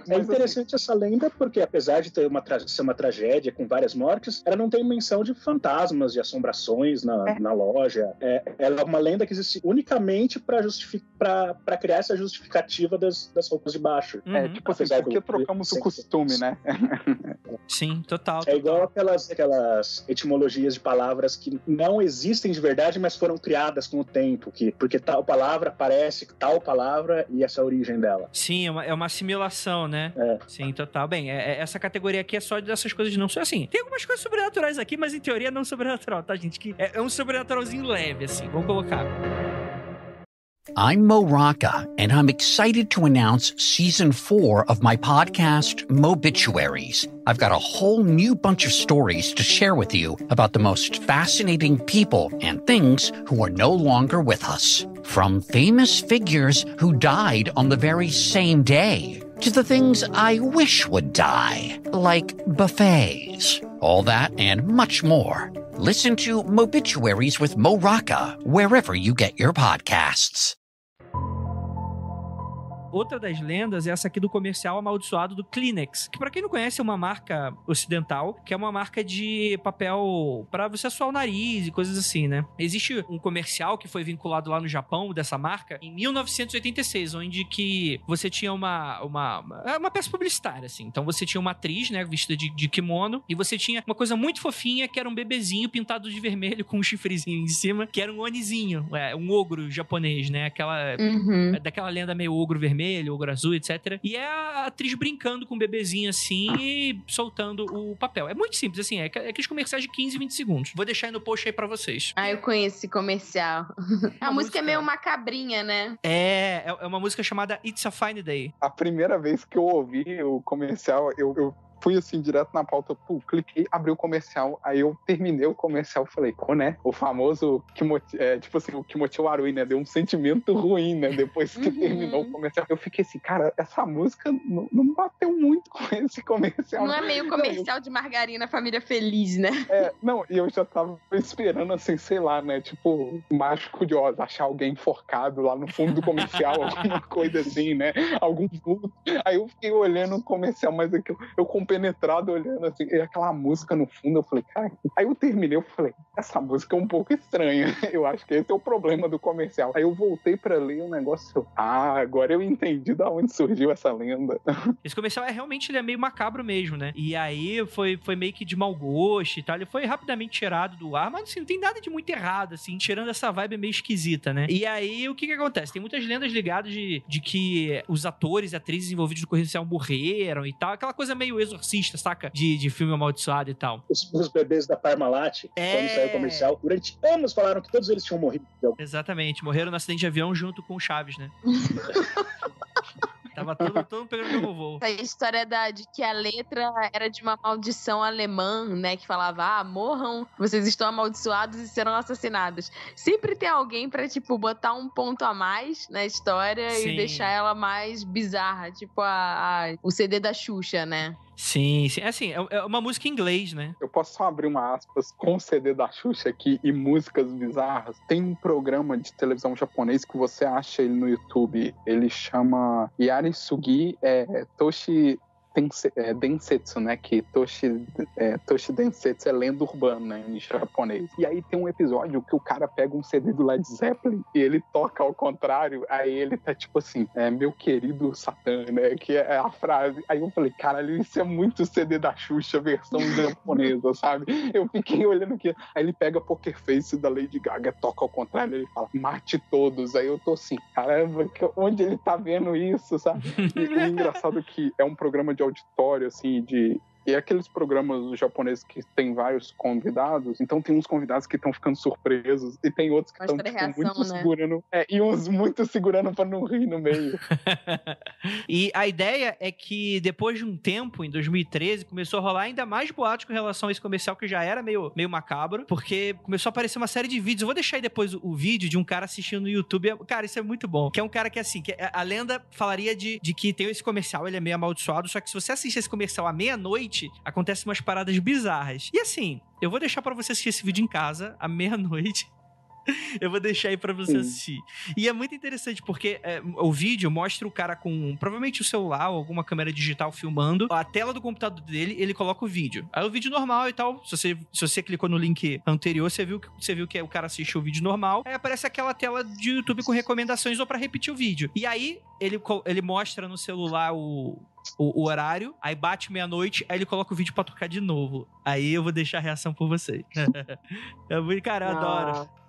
É interessante essa lenda porque, apesar de ter ser uma tragédia com várias mortes, ela não tem menção de fantasmas, de assombrações na loja. Ela é uma lenda que existe unicamente para criar essa justificativa das roupas de baixo. Tipo assim, porque trocamos o costume, né? Sim, total. É igual aquelas etimologias de palavras que não existem de verdade, mas foram criadas com o tempo, porque tal palavra parece tal palavra e essa é a origem dela. Sim, é uma assimilação, né? Sim, total. Bem, essa categoria aqui é só dessas coisas não são assim. Tem algumas coisas sobrenaturais aqui, mas em teoria não sobrenatural, tá, gente? Que é um sobrenaturalzinho leve, assim. Vamos colocar. I'm Mo Rocca, and I'm excited to announce Season 4 of my podcast, Mobituaries. I've got a whole new bunch of stories to share with you about the most fascinating people and things who are no longer with us. From famous figures who died on the very same day, to the things I wish would die, like buffets. All that and much more. Listen to Mobituaries with Mo Rocca wherever you get your podcasts. Outra das lendas é essa aqui do comercial amaldiçoado do Kleenex, que pra quem não conhece é uma marca ocidental, que é uma marca de papel pra você assoar o nariz e coisas assim, né? Existe um comercial que foi vinculado lá no Japão dessa marca em 1986, onde que você tinha uma peça publicitária, assim. Então você tinha uma atriz, né, vestida de kimono, e você tinha uma coisa muito fofinha, que era um bebezinho pintado de vermelho com um chifrezinho em cima, que era um onizinho, um ogro japonês, né? Daquela lenda meio ogro vermelho, ogro azul, etc. E é a atriz brincando com o bebezinho assim e soltando o papel. É muito simples, assim, é aqueles comerciais de 15, 20 segundos. Vou deixar aí no post aí pra vocês. Eu conheço esse comercial. A música é meio macabrinha, né? É uma música chamada It's a Fine Day. A primeira vez que eu ouvi o comercial, eu fui assim, direto na pauta, cliquei, abri o comercial, aí eu terminei o comercial, falei, né? O famoso, tipo assim, o Kimochi Warui, né? Deu um sentimento ruim, né? Depois que terminou o comercial. Eu fiquei assim, cara, essa música não bateu muito com esse comercial. Não é meio comercial de margarina, família feliz, né? Não, e eu já tava esperando, assim, sei lá, né? Tipo, Mágico de Oz, achar alguém enforcado lá no fundo do comercial, alguma coisa assim, né? Algum vulto. Aí eu fiquei olhando o comercial, mas eu compenetrado olhando assim, e aquela música no fundo, eu falei, cara, aí eu terminei, eu falei, essa música é um pouco estranha, eu acho que esse é o problema do comercial. Aí eu voltei pra ler um negócio, agora eu entendi de onde surgiu essa lenda. Esse comercial realmente ele é meio macabro mesmo, né? E aí foi meio que de mau gosto e tal, ele foi rapidamente tirado do ar, mas assim, não tem nada de muito errado, assim, tirando essa vibe meio esquisita, né? E aí, o que acontece? Tem muitas lendas ligadas de que os atores e atrizes envolvidos no comercial morreram e tal, aquela coisa meio exorcista, saca? De filme amaldiçoado e tal. Os bebês da Parmalat, quando saiu o comercial, durante anos falaram que todos eles tinham morrido. Exatamente, morreram no acidente de avião junto com o Chaves, né? Tava todo pegando meu vovô. A história de que a letra era de uma maldição alemã, né? Que falava, morram, vocês estão amaldiçoados e serão assassinados. Sempre tem alguém pra, tipo, botar um ponto a mais na história e deixar ela mais bizarra. Tipo o CD da Xuxa, né? Sim. Assim, é uma música em inglês, né? Eu posso só abrir uma aspas com o CD da Xuxa aqui e músicas bizarras. Tem um programa de televisão japonês que você acha ele no YouTube. Ele chama Yarisugi Toshi densetsu, né? Que Toshi densetsu é lenda urbana, né, em japonês. E aí tem um episódio que o cara pega um CD do Led Zeppelin e ele toca ao contrário, aí ele tá tipo assim, meu querido Satã, né? Que é a frase. Aí eu falei, caralho, isso é muito CD da Xuxa, versão japonesa, sabe? Eu fiquei olhando aqui. Aí ele pega Poker Face da Lady Gaga, toca ao contrário, ele fala, mate todos. Aí eu tô assim, caramba, onde ele tá vendo isso, sabe? E o engraçado é que é um programa de auditório, assim, e aqueles programas japoneses que tem vários convidados, então tem uns convidados que estão ficando surpresos e tem outros que estão muito segurando. E uns muito segurando pra não rir no meio. E a ideia é que depois de um tempo, em 2013, começou a rolar ainda mais boatos com relação a esse comercial que já era meio macabro, porque começou a aparecer uma série de vídeos. Eu vou deixar aí depois o vídeo de um cara assistindo no YouTube. Cara, isso é muito bom. Que é um cara que, assim, que a lenda falaria de que tem esse comercial, ele é meio amaldiçoado, só que se você assiste esse comercial à meia-noite, acontecem umas paradas bizarras. E assim, eu vou deixar pra você assistir esse vídeo em casa, à meia-noite. Eu vou deixar aí pra você assistir. E é muito interessante porque o vídeo mostra o cara com provavelmente o celular ou alguma câmera digital filmando a tela do computador dele, ele coloca o vídeo. Aí o vídeo normal e tal, se você clicou no link anterior, você viu que o cara assistiu o vídeo normal, aí aparece aquela tela de YouTube com recomendações ou pra repetir o vídeo. E aí ele mostra no celular o horário, aí bate meia-noite, aí ele coloca o vídeo pra tocar de novo. Aí eu vou deixar a reação por vocês. Cara,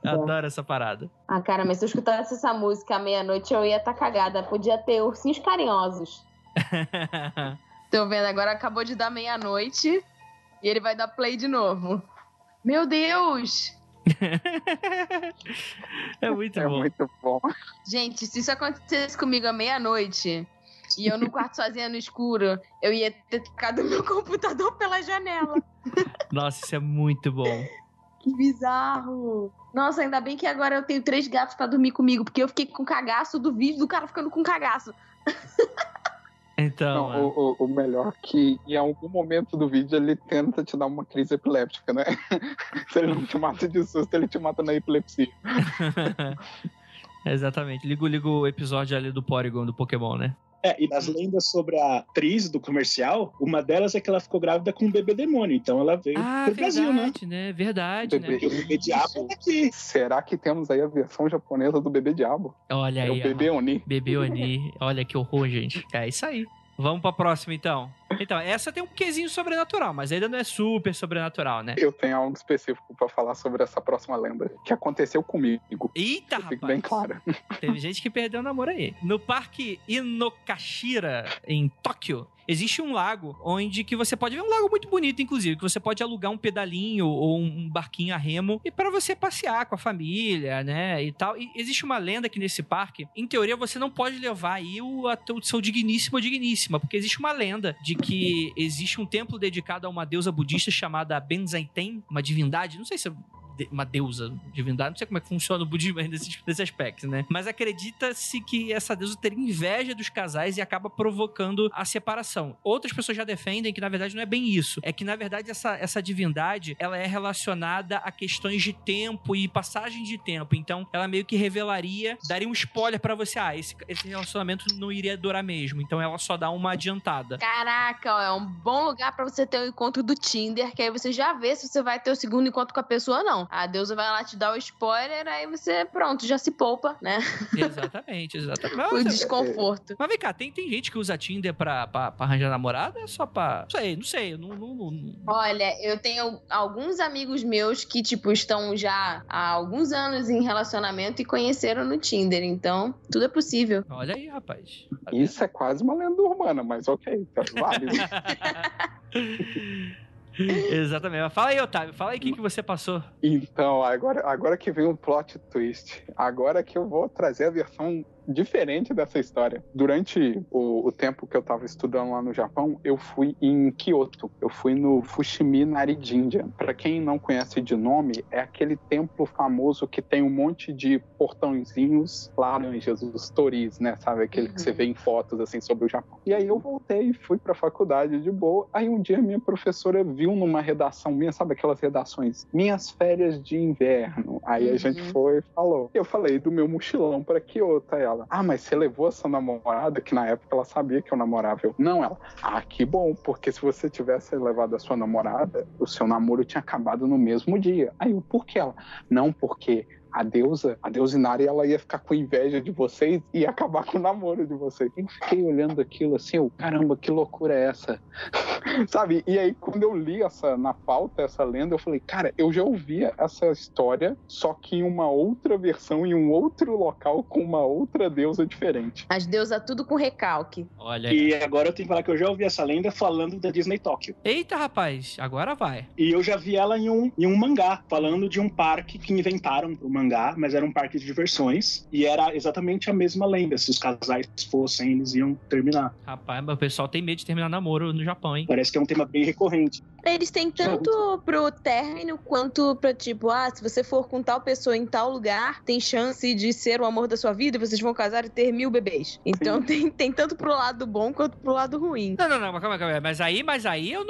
eu adoro essa parada. Cara, mas se eu escutasse essa música à meia-noite, eu ia estar cagada. Podia ter ursinhos carinhosos. Tô vendo, agora acabou de dar meia-noite e ele vai dar play de novo. Meu Deus! É muito bom. Gente, se isso acontecesse comigo à meia-noite e eu no quarto sozinha no escuro, eu ia ter tocado meu computador pela janela. Nossa, isso é muito bom. Que bizarro. Nossa, ainda bem que agora eu tenho 3 gatos pra dormir comigo, porque eu fiquei com cagaço do vídeo do cara ficando com cagaço. Então, não, o melhor é que em algum momento do vídeo ele tenta te dar uma crise epiléptica, né? Se ele não te mata de susto, ele te mata na epilepsia. Exatamente. Liga o episódio ali do Porygon, do Pokémon, né? E das lendas sobre a atriz do comercial, uma delas é que ela ficou grávida com um bebê demônio, então ela veio pro Brasil, né? Verdade, né? O bebê diabo tá aqui. Será que temos aí a versão japonesa do bebê diabo? Olha aí. É o bebê Oni. Bebê Oni. Olha que horror, gente. É isso aí. Vamos pra próxima, então. Então, essa tem um quezinho sobrenatural, mas ainda não é super sobrenatural, né? Eu tenho algo específico pra falar sobre essa próxima lenda, que aconteceu comigo. Eita, rapaz! Fique bem claro. Teve gente que perdeu o namoro aí. No Parque Inokashira, em Tóquio, existe um lago onde que você pode ver, um lago muito bonito, inclusive, que você pode alugar um pedalinho ou um barquinho a remo e para você passear com a família, né, e tal. E existe uma lenda que nesse parque, em teoria, você não pode levar aí o seu digníssimo ou digníssima, porque existe uma lenda de que existe um templo dedicado a uma deusa budista chamada Benzaiten, uma divindade, não sei se é uma deusa, divindade, não sei como é que funciona o budismo nesse aspecto, né? Mas acredita-se que essa deusa teria inveja dos casais e acaba provocando a separação. Outras pessoas já defendem que, na verdade, não é bem isso. É que, na verdade, essa divindade, ela é relacionada a questões de tempo e passagem de tempo. Então, ela meio que revelaria, daria um spoiler pra você, esse relacionamento não iria durar mesmo. Então, ela só dá uma adiantada. Caraca, ó, é um bom lugar pra você ter o encontro do Tinder, que aí você já vê se você vai ter o segundo encontro com a pessoa ou não. A deusa vai lá te dar o spoiler, aí você, pronto, já se poupa, né? Exatamente. O desconforto. Mas vem cá, tem gente que usa Tinder pra arranjar namorada? É só pra... Não sei. Olha, eu tenho alguns amigos meus que, tipo, estão já há alguns anos em relacionamento e conheceram no Tinder, então tudo é possível. Olha aí, rapaz. Isso é quase uma lenda urbana, mas ok, tá válido. Exatamente. Fala aí, Otávio. Fala aí o que você passou. Então, agora que vem o plot twist. Agora que eu vou trazer a versão diferente dessa história. Durante o tempo que eu tava estudando lá no Japão, eu fui em Kyoto. Eu fui no Fushimi Narijinja. Pra quem não conhece de nome, é aquele templo famoso que tem um monte de portãozinhos laranjas, os toris, né? Sabe? Aquele que você vê em fotos, assim, sobre o Japão. E aí eu voltei e fui pra faculdade de boa. Aí um dia minha professora viu numa redação minha, sabe aquelas redações? Minhas férias de inverno. Aí a gente foi e falou. Eu falei do meu mochilão pra Kyoto. Aí ela, ela, mas você levou a sua namorada, que na época ela sabia que eu namorava. Eu, não, ela, que bom, porque se você tivesse levado a sua namorada, o seu namoro tinha acabado no mesmo dia. Aí eu, por que ela? Não, porque a deusa Inari, ela ia ficar com inveja de vocês e ia acabar com o namoro de vocês. Eu fiquei olhando aquilo assim, caramba, que loucura é essa? Sabe? E aí, quando eu li na pauta essa lenda, eu falei, cara, eu já ouvia essa história, só que em uma outra versão, em um outro local, com uma outra deusa diferente. As deusas tudo com recalque. Olha. E agora eu tenho que falar que eu já ouvi essa lenda falando da Disney Tóquio. Eita, rapaz, agora vai. E eu já vi ela em um mangá, falando de um parque que inventaram pro mangá, mas era um parque de diversões, e era exatamente a mesma lenda. Se os casais fossem, eles iam terminar. Rapaz, mas o pessoal tem medo de terminar namoro no Japão, hein? Parece que é um tema bem recorrente. Eles têm tanto pro término quanto pra tipo, se você for com tal pessoa em tal lugar, tem chance de ser o amor da sua vida e vocês vão casar e ter 1000 bebês. Então tem tanto pro lado bom quanto pro lado ruim. Não, calma. Mas aí eu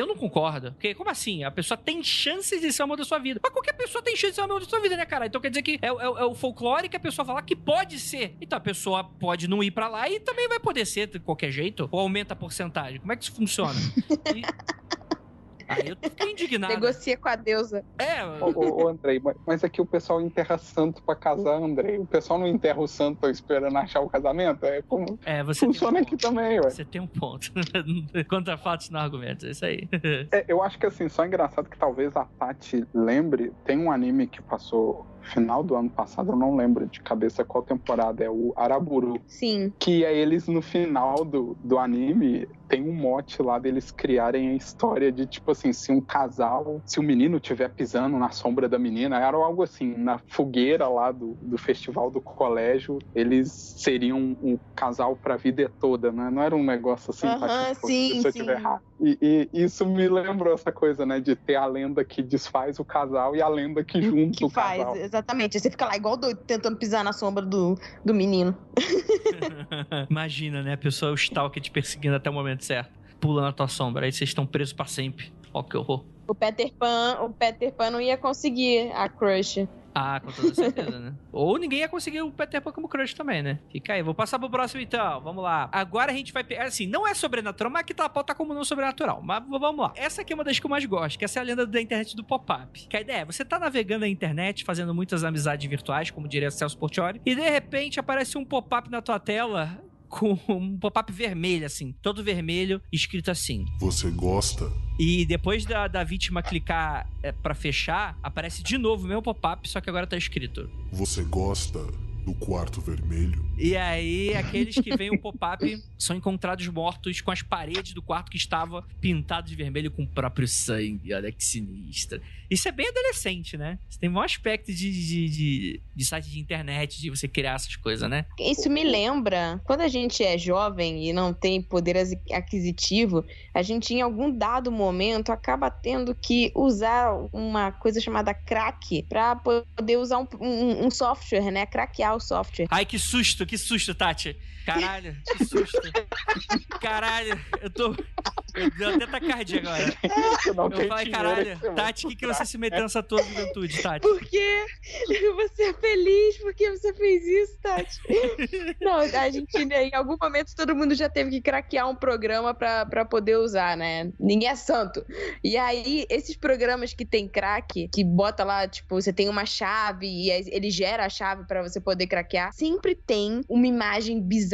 não concordo. Porque como assim? A pessoa tem chances de ser o amor da sua vida. Mas qualquer pessoa tem chance de ser o amor da sua vida, né, cara? Então quer dizer que é o folclore que a pessoa fala que pode ser. Então a pessoa pode não ir pra lá e também vai poder ser de qualquer jeito? Ou aumenta a porcentagem? Como é que isso funciona? Aí eu fiquei indignado. Negocia com a deusa. Ô Andrei, mas aqui o pessoal enterra santo pra casar, Andrei. O pessoal não enterra o santo esperando achar o casamento? É como funciona aqui também, ué. Você tem um ponto. Contra fatos não argumentos, é isso aí. Eu acho que assim, só é engraçado que talvez a Tati lembre, tem um anime que passou final do ano passado, eu não lembro de cabeça qual temporada, é o Araburu. Sim. Que é eles no final do anime, tem um mote lá deles criarem a história de tipo assim, se o menino estiver pisando na sombra da menina, era algo assim, na fogueira lá do festival do colégio, eles seriam um casal pra vida toda, né? Não era um negócio assim, sim, se eu tiver errado. E isso me lembrou essa coisa, né, de ter a lenda que desfaz o casal e a lenda que junta o casal. Exatamente. Você fica lá igual doido tentando pisar na sombra do menino. Imagina, né? A pessoa, o stalker te perseguindo até o momento certo. Pula na tua sombra. Aí vocês estão presos pra sempre. Ó, que horror. O Peter Pan não ia conseguir a crush. Com toda certeza, né? Ou ninguém ia conseguir o Peter Pan como crush também, né? Fica aí, vou passar pro próximo então, vamos lá. Agora a gente vai pegar, assim, não é sobrenatural, mas aqui tá a pauta como não sobrenatural, mas vamos lá. Essa aqui é uma das que eu mais gosto, que essa é a lenda da internet do pop-up. Que a ideia é, você tá navegando na internet, fazendo muitas amizades virtuais, como diria Celso Portiolli, e de repente aparece um pop-up na tua tela com um pop-up vermelho, assim, todo vermelho, escrito assim: você gosta? E depois da vítima clicar pra fechar, aparece de novo o mesmo pop-up, só que agora tá escrito: você gosta do quarto vermelho? E aí, aqueles que veem o pop-up são encontrados mortos com as paredes do quarto que estava pintado de vermelho com o próprio sangue. Olha que sinistro. Isso é bem adolescente, né? Você tem um aspecto de site de internet, de você criar essas coisas, né? Isso me lembra, quando a gente é jovem e não tem poder aquisitivo, a gente em algum dado momento acaba tendo que usar uma coisa chamada crack pra poder usar um software, né? Craquear o software. Ai, que susto, Tati. Caralho, que susto. Caralho, eu deu até taquicardia agora. Eu falei, caralho, Tati, o que você se meteu nessa tua juventude, Tati? Porque você é feliz porque você fez isso, Tati. Não, a gente, em algum momento, todo mundo já teve que craquear um programa pra poder usar, né? Ninguém é santo. E aí, esses programas que tem crack, que bota lá, tipo, você tem uma chave e ele gera a chave pra você poder craquear, sempre tem uma imagem bizarra,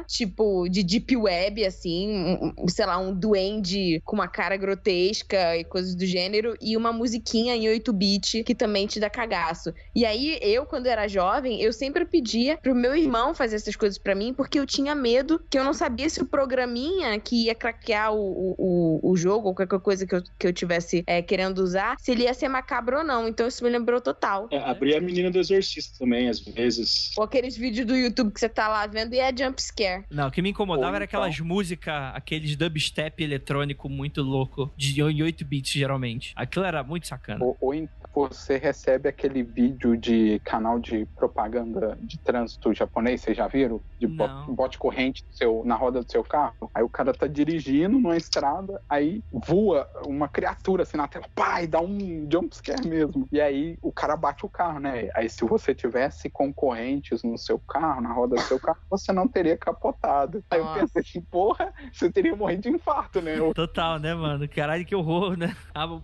tipo, de deep web, assim, sei lá, um duende com uma cara grotesca e coisas do gênero, e uma musiquinha em 8-bit que também te dá cagaço. E aí, eu, quando era jovem, eu sempre pedia pro meu irmão fazer essas coisas pra mim, porque eu tinha medo, que eu não sabia se o programinha que ia craquear o jogo, ou qualquer coisa que eu tivesse querendo usar, se ele ia ser macabro ou não. Então, isso me lembrou total. Abri a Menina do Exorcista também, às vezes. Ou aqueles vídeos do YouTube que você tá lá vendo e é jumpscare. Não, o que me incomodava era aquelas músicas, aqueles dubstep eletrônico muito louco, em 8 bits, geralmente. Aquilo era muito sacana. Ou então você recebe aquele vídeo de canal de propaganda de trânsito japonês, vocês já viram? De bote corrente na roda do seu carro. Aí o cara tá dirigindo numa estrada, aí voa uma criatura assim na tela, pai, dá um jumpscare mesmo. E aí o cara bate o carro, né? Aí se você tivesse concorrentes no seu carro, na roda do seu carro, você não teria capotado. Aí eu pensei assim, porra, você teria morrido de infarto, né? Total, né, mano? Caralho, que horror, né?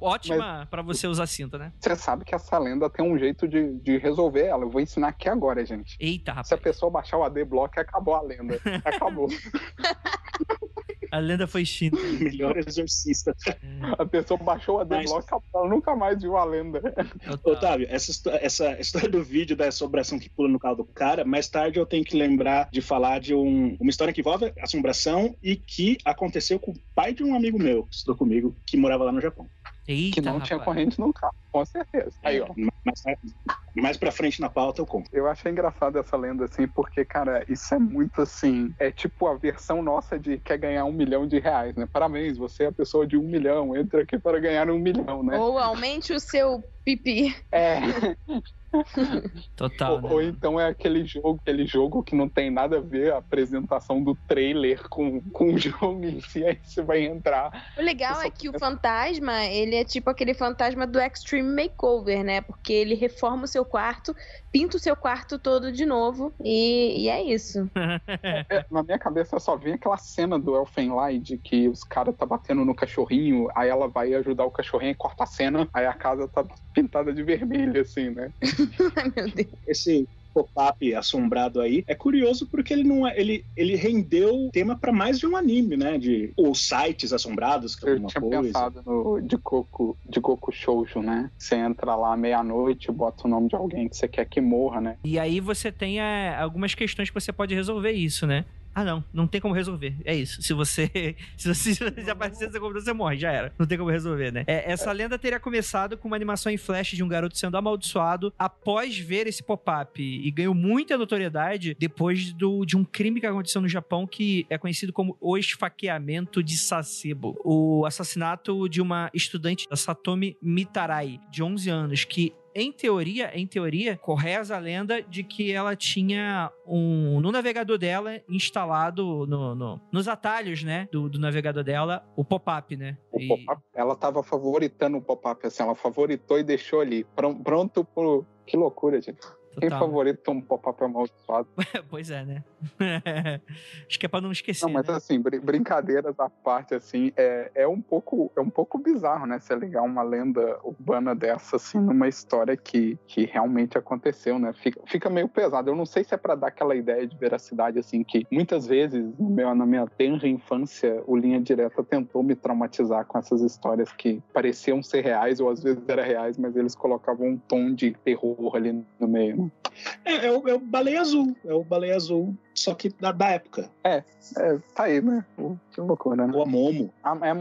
Ótima pra você usar cinto, né? Você sabe que essa lenda tem um jeito de resolver ela. Eu vou ensinar aqui agora, gente. Eita, rapaz. Se a pessoa baixar o AD-Block, acabou a lenda. Acabou. A lenda foi extinta. Melhor exorcista. A pessoa baixou o AD-Block, ela nunca mais viu a lenda. Otávio, essa história do vídeo da assombração que pula no carro do cara, mais tarde eu tenho que lembrar de falar de uma história que envolve assombração e que aconteceu com o pai de um amigo meu, que estudou comigo, que morava lá no Japão. Eita, que não tinha corrente no carro, com certeza. Aí, ó. Mais pra frente na pauta eu conto. Eu achei engraçado essa lenda, assim, porque, cara, isso é muito, assim, é tipo a versão nossa de quer ganhar R$1 milhão, né? Parabéns, você é a pessoa de 1 milhão, entra aqui para ganhar 1 milhão, né? Ou aumente o seu pipi. Total, né? Ou então é aquele jogo que não tem nada a ver a apresentação do trailer com o jogo em si, aí você vai entrar. O legal é que o fantasma, ele é tipo aquele fantasma do Extreme Makeover, né? Porque ele reforma o seu quarto, pinta o seu quarto todo de novo e é isso. Na minha cabeça só vinha aquela cena do Elfenlied que os caras tá batendo no cachorrinho, aí ela vai ajudar o cachorrinho e corta a cena, aí a casa tá pintada de vermelho, assim, né? Ai, meu Deus. Esse pop-up assombrado aí é curioso porque ele não é, ele rendeu tema pra mais de um anime, né? Ou sites assombrados, que eu tinha pensado no de Goku Shoujo, né? Você entra lá meia-noite, bota o nome de alguém que você quer que morra, né? E aí você tem algumas questões que você pode resolver isso, né? Não tem como resolver. É isso. Se você aparecer nessa computador, você morre, já era. Não tem como resolver, né? Essa lenda teria começado com uma animação em flash de um garoto sendo amaldiçoado após ver esse pop-up e ganhou muita notoriedade depois de um crime que aconteceu no Japão que é conhecido como o esfaqueamento de Sasebo. O assassinato de uma estudante, a Satomi Mitarai, de 11 anos, que em teoria, correza a lenda de que ela tinha no navegador dela instalado nos atalhos, né, do navegador dela, o pop-up, né? Pop-up, ela tava favoritando o pop-up, assim, ela favoritou e deixou ali, pronto pro... Que loucura, gente. Quem favorita um pop-up amaldiçoado? Pois é, né? Acho que é pra não esquecer. Não, mas né? Assim, brincadeiras à parte, assim, é um pouco bizarro, né? Você ligar uma lenda urbana dessa, assim, numa história que realmente aconteceu, né? Fica meio pesado. Eu não sei se é pra dar aquela ideia de veracidade, assim, que muitas vezes, na minha tenra infância, o Linha Direta tentou me traumatizar com essas histórias que pareciam ser reais, ou às vezes eram reais, mas eles colocavam um tom de terror ali no meio. É o Baleia Azul. É o Baleia Azul, só que da época. Tá aí, né? Que loucura, né? Ou a Momo. É a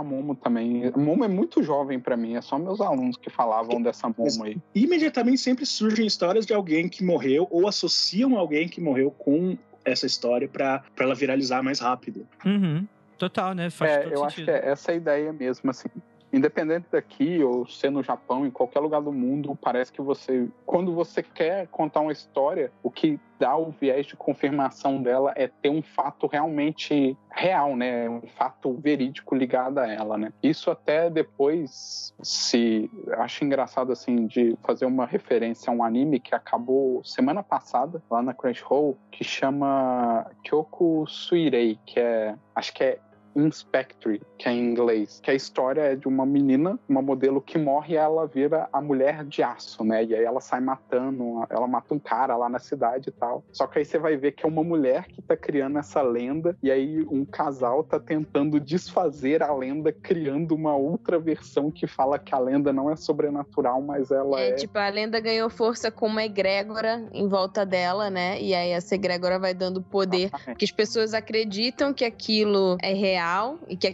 Momo também. A Momo é muito jovem pra mim, é só meus alunos que falavam dessa Momo aí. Imediatamente sempre surgem histórias de alguém que morreu, ou associam alguém que morreu com essa história pra ela viralizar mais rápido. Uhum. Total, né? Faz todo sentido. Eu acho que é essa a ideia mesmo, assim. Independente daqui ou ser no Japão, em qualquer lugar do mundo, parece que quando você quer contar uma história, o que dá o viés de confirmação dela é ter um fato realmente real, né? Um fato verídico ligado a ela, né? Isso até depois, acho engraçado, assim, de fazer uma referência a um anime que acabou semana passada, lá na Crunchyroll, que chama Kyoku Suirei, acho que é Inspectory, que é em inglês, que a história é de uma menina, uma modelo que morre e ela vira a mulher de aço, né? E aí ela sai ela mata um cara lá na cidade e tal. Só que aí você vai ver que é uma mulher que tá criando essa lenda e aí um casal tá tentando desfazer a lenda, criando uma outra versão que fala que a lenda não é sobrenatural, mas ela é... Tipo, a lenda ganhou força com uma egrégora em volta dela, né? E aí essa egrégora vai dando poder, que as pessoas acreditam que aquilo é real e que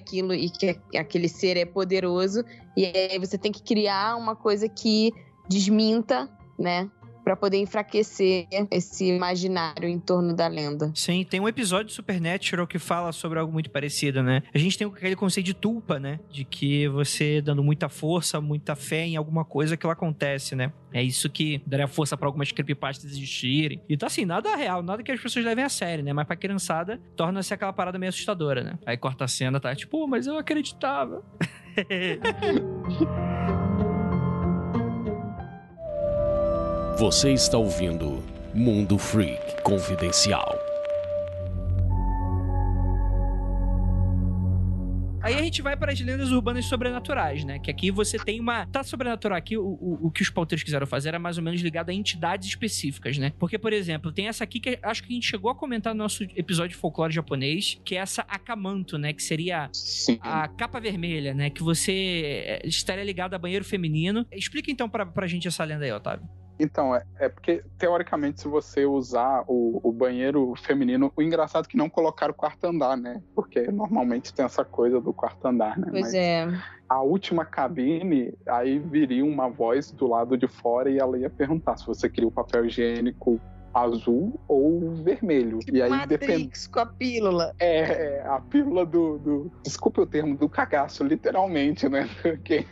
aquele ser é poderoso, e aí você tem que criar uma coisa que desminta, né, pra poder enfraquecer esse imaginário em torno da lenda. Sim, tem um episódio de Supernatural que fala sobre algo muito parecido, né? A gente tem aquele conceito de tulpa, né? De que você dando muita força, muita fé em alguma coisa, aquilo acontece, né? É isso que daria força pra algumas creepypastas existirem. E tá assim, nada real, nada que as pessoas levem a sério, né? Mas pra criançada, torna-se aquela parada meio assustadora, né? Aí corta a cena, tá tipo, mas eu acreditava. Você está ouvindo Mundo Freak Confidencial. Aí a gente vai para as lendas urbanas sobrenaturais, né? Que aqui você tem uma... Tá sobrenatural aqui, o que os pauteiros quiseram fazer era mais ou menos ligado a entidades específicas, né? Porque, por exemplo, tem essa aqui que acho que a gente chegou a comentar no nosso episódio de folclore japonês, que é essa Akamanto, né? Que seria a capa vermelha, né? Que você estaria ligado a banheiro feminino. Explica então pra gente essa lenda aí, Otávio. Então, é porque, teoricamente, se você usar o banheiro feminino, o engraçado é que não colocaram o quarto andar, né? Porque normalmente tem essa coisa do quarto andar, né? Pois é. A última cabine, aí viria uma voz do lado de fora e ela ia perguntar se você queria o papel higiênico azul ou vermelho. Tipo e aí Matrix com a pílula. A pílula do... Desculpe o termo, do cagaço, literalmente, né? Porque...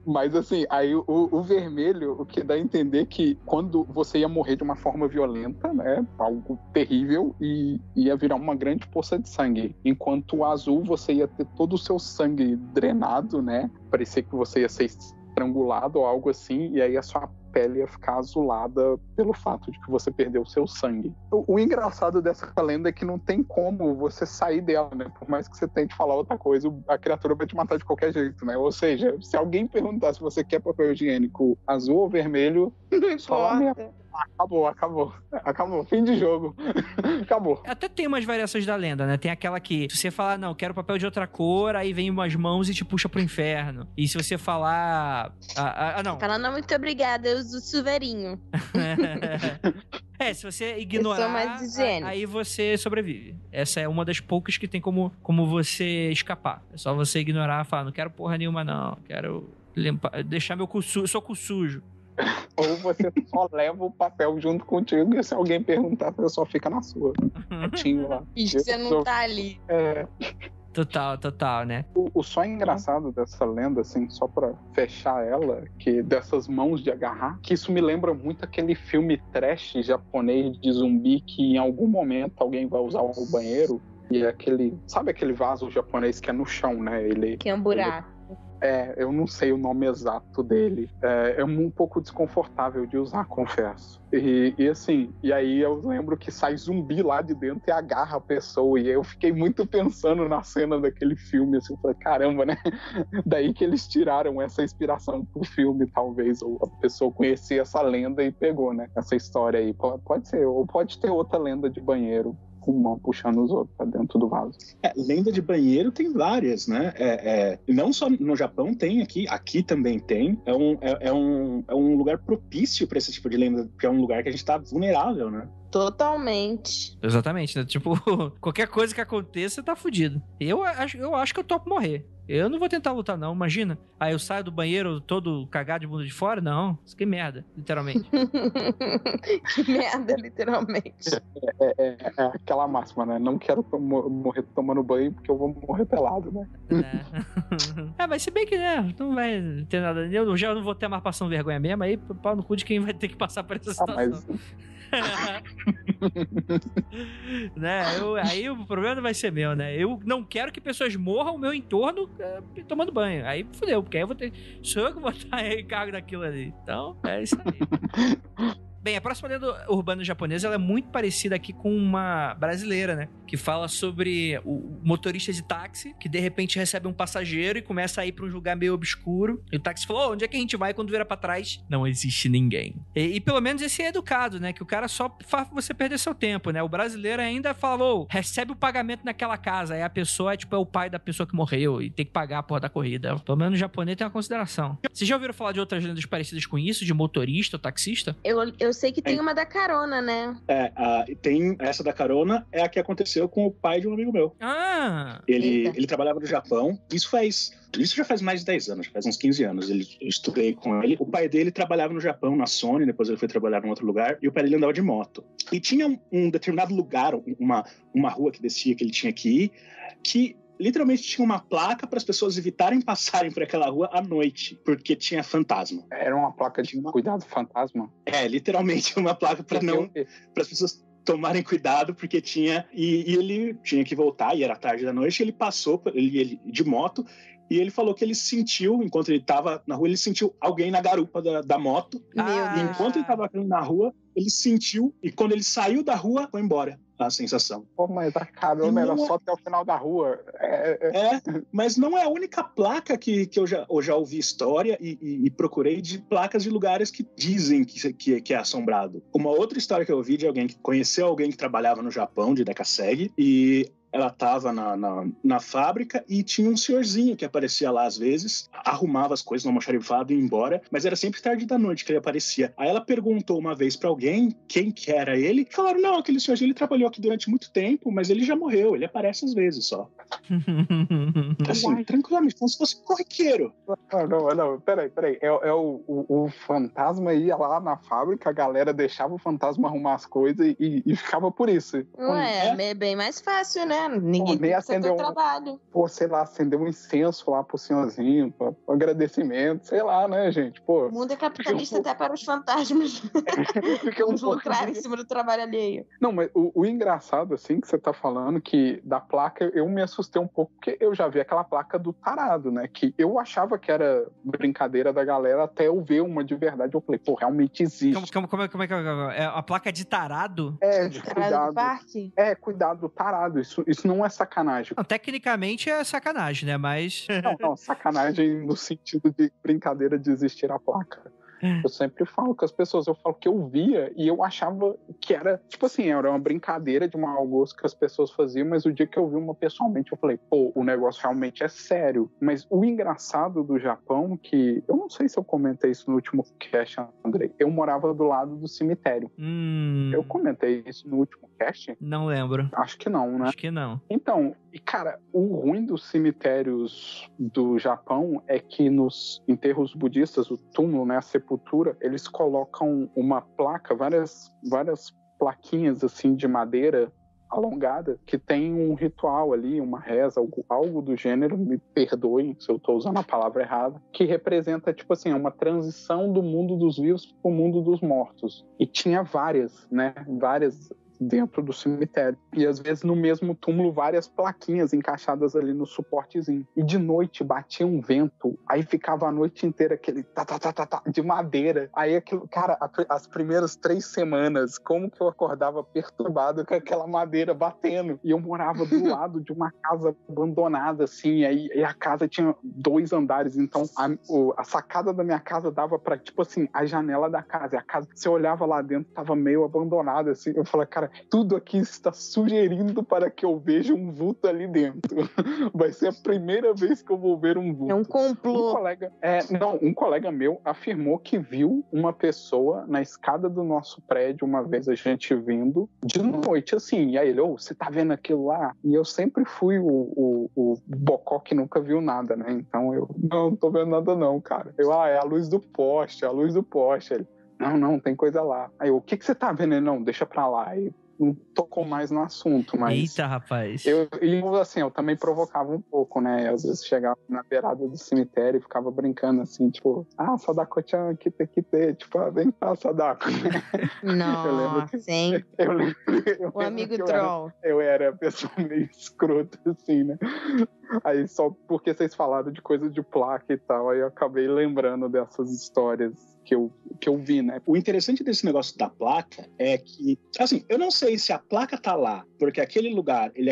Mas assim, aí o vermelho, o que dá a entender que quando você ia morrer de uma forma violenta, né, algo terrível, e ia virar uma grande poça de sangue, enquanto o azul você ia ter todo o seu sangue drenado, né, parecia que você ia ser estrangulado ou algo assim, e aí a sua pele ia ficar azulada pelo fato de que você perdeu o seu sangue. O engraçado dessa lenda é que não tem como você sair dela, né? Por mais que você tente falar outra coisa, a criatura vai te matar de qualquer jeito, né? Ou seja, se alguém perguntar se você quer papel higiênico azul ou vermelho, não importa. Acabou, fim de jogo. Acabou. Até tem umas variações da lenda, né? Tem aquela que, se você falar, não, quero papel de outra cor, aí vem umas mãos e te puxa pro inferno. E se você falar... não. Fala, não, muito obrigada, eu uso chuveirinho. Se você ignorar, aí você sobrevive. Essa é uma das poucas que tem como você escapar. É só você ignorar e falar, não quero porra nenhuma não, quero limpar, deixar meu cu sujo, sou cu sujo. Ou você só leva o papel junto contigo e se alguém perguntar, você só fica na sua. Quietinho lá. E você não tá ali. Total, né? O só engraçado dessa lenda, assim, só pra fechar ela, que dessas mãos de agarrar, que isso me lembra muito aquele filme trash japonês de zumbi que em algum momento alguém vai usar o banheiro e é aquele... Sabe aquele vaso japonês que é no chão, né? Que é um buraco. Eu não sei o nome exato dele. É um pouco desconfortável de usar, confesso. E assim, e aí eu lembro que sai zumbi lá de dentro e agarra a pessoa. E eu fiquei muito pensando na cena daquele filme, assim, eu falei, caramba, né? Daí que eles tiraram essa inspiração pro filme, talvez, ou a pessoa conhecia essa lenda e pegou, né? Essa história aí. Pode ser, ou pode ter outra lenda de banheiro, com uma puxando os outros pra dentro do vaso. Lenda de banheiro tem várias, né? Não só no Japão tem aqui também tem. É um lugar propício pra esse tipo de lenda, porque é um lugar que a gente tá vulnerável, né? Totalmente. Exatamente, né? Tipo, qualquer coisa que aconteça, tá fudido. Eu acho que eu topo morrer. Eu não vou tentar lutar, não, imagina. Aí eu saio do banheiro todo cagado de bunda de fora? Não, isso que merda, literalmente. Que merda, literalmente. É aquela máxima, né? Não quero morrer tomando banho porque eu vou morrer pelado, né? Mas se bem que, né, não vai ter nada. Eu já não vou ter mais passando vergonha mesmo, aí pau no cu de quem vai ter que passar por essa situação. Né? Aí o problema não vai ser meu, né? Eu não quero que pessoas morram ao meu entorno tomando banho. Aí fudeu, porque aí eu vou ter. Sou eu que vou estar encargo daquilo ali. Então, é isso aí. Bem, a próxima lenda urbana japonesa ela é muito parecida aqui com uma brasileira, né? Que fala sobre o motorista de táxi que de repente recebe um passageiro e começa a ir para um lugar meio obscuro. E o táxi falou, onde é que a gente vai? E quando vira pra trás, não existe ninguém. E pelo menos esse é educado, né? Que o cara só faz você perder seu tempo, né? O brasileiro ainda falou, recebe o pagamento naquela casa. Aí a pessoa é o pai da pessoa que morreu e tem que pagar a porra da corrida. Pelo menos o japonês tem uma consideração. Vocês já ouviram falar de outras lendas parecidas com isso? De motorista ou taxista? Eu sei que tem uma da carona, né? Tem essa da carona, é a que aconteceu com o pai de um amigo meu. Ele trabalhava no Japão, isso já faz mais de 10 anos, faz uns 15 anos. Eu estudei com ele. O pai dele trabalhava no Japão, na Sony, depois ele foi trabalhar em outro lugar, e o pai dele andava de moto. E tinha um determinado lugar, uma rua que descia, que ele tinha que ir, que literalmente tinha uma placa para as pessoas evitarem passarem por aquela rua à noite, porque tinha fantasma. Era uma placa de cuidado fantasma? Literalmente uma placa para as pessoas tomarem cuidado, porque tinha... E ele tinha que voltar, e era tarde da noite, ele passou ele de moto, e ele falou que ele sentiu, enquanto ele estava na rua, ele sentiu alguém na garupa da moto. E enquanto ele estava na rua, ele sentiu, e quando ele saiu da rua, foi embora a sensação. Pô, mas a carona era só até o final da rua. Mas não é a única placa que eu já ouvi história e procurei de placas de lugares que dizem que é assombrado. Uma outra história que eu ouvi de alguém que conheceu alguém que trabalhava no Japão, de Dekasegi, e ela estava na fábrica e tinha um senhorzinho que aparecia lá às vezes, arrumava as coisas no almoxarifado e ia embora, mas era sempre tarde da noite que ele aparecia. Aí ela perguntou uma vez pra alguém quem que era ele, e falaram, não, aquele senhorzinho, ele trabalhou aqui durante muito tempo, mas ele já morreu, ele aparece às vezes só. Assim, tranquilamente, como se fosse corriqueiro. Não, peraí. O fantasma ia lá na fábrica, a galera deixava o fantasma arrumar as coisas e ficava por isso. É bem mais fácil, né? Ninguém tem que fazer trabalho. Sei lá, acender um incenso lá pro senhorzinho, pra agradecimento, sei lá, né, gente? O mundo é capitalista até para os fantasmas. Vamos lucrar em cima do trabalho alheio. Não, mas o engraçado, assim, que você tá falando, que da placa eu me assustei um pouco, porque eu já vi aquela placa do tarado, né? Que eu achava que era brincadeira da galera, até eu ver uma de verdade. Eu falei, realmente existe. Como é que é? A placa de tarado? De cuidado. Do parque? Cuidado do tarado. Isso não é sacanagem. Não, tecnicamente é sacanagem, né? Mas... Não, sacanagem no sentido de brincadeira de existir a placa. Eu sempre falo com as pessoas, eu falo que eu via e eu achava que era, tipo assim, era uma brincadeira de mau gosto que as pessoas faziam, mas o dia que eu vi uma pessoalmente, eu falei, o negócio realmente é sério. Mas o engraçado do Japão, que eu não sei se eu comentei isso no último cast, Andrei, eu morava do lado do cemitério. Eu comentei isso no último cast? Não lembro. Acho que não, né? Acho que não. Então, cara, o ruim dos cemitérios do Japão é que nos enterros budistas, o túmulo, né, a sepultura, eles colocam uma placa, várias plaquinhas assim de madeira alongada, que tem um ritual ali, uma reza, algo do gênero, me perdoem se eu estou usando a palavra errada, que representa, tipo assim, uma transição do mundo dos vivos para o mundo dos mortos. E tinha várias dentro do cemitério. E às vezes no mesmo túmulo várias plaquinhas encaixadas ali no suportezinho. E de noite batia um vento, aí ficava a noite inteira aquele de madeira. Aí aquilo, cara, as primeiras 3 semanas, como que eu acordava perturbado com aquela madeira batendo. E eu morava do lado de uma casa abandonada, assim, e a casa tinha 2 andares, então a sacada da minha casa dava pra, tipo assim, a janela da casa. E a casa, você olhava lá dentro, tava meio abandonada, assim. Eu falei, cara, tudo aqui está sugerindo para que eu veja um vulto ali dentro. Vai ser a primeira vez que eu vou ver um vulto. É um complô. Um colega meu afirmou que viu uma pessoa na escada do nosso prédio, uma vez a gente vindo, de noite, assim. E aí ele, você tá vendo aquilo lá? E eu sempre fui o bocó que nunca viu nada, né? Então eu, não tô vendo nada não, cara. É a luz do poste, Ele, não, tem coisa lá. Aí eu, o que você tá vendo? Ele, não, deixa pra lá. Aí não tocou mais no assunto, mas... Eita, rapaz. Eu também provocava um pouco, né? Às vezes chegava na beirada do cemitério e ficava brincando assim, tipo, Sadako-chan, kite, tipo, vem cá, Sadako. Nossa, hein? O amigo troll. Eu era a pessoa meio escrota, assim, né? Aí só porque vocês falaram de coisa de placa e tal, aí eu acabei lembrando dessas histórias que eu vi, né? O interessante desse negócio da placa é que, assim, eu não sei se a placa tá lá porque aquele lugar, ele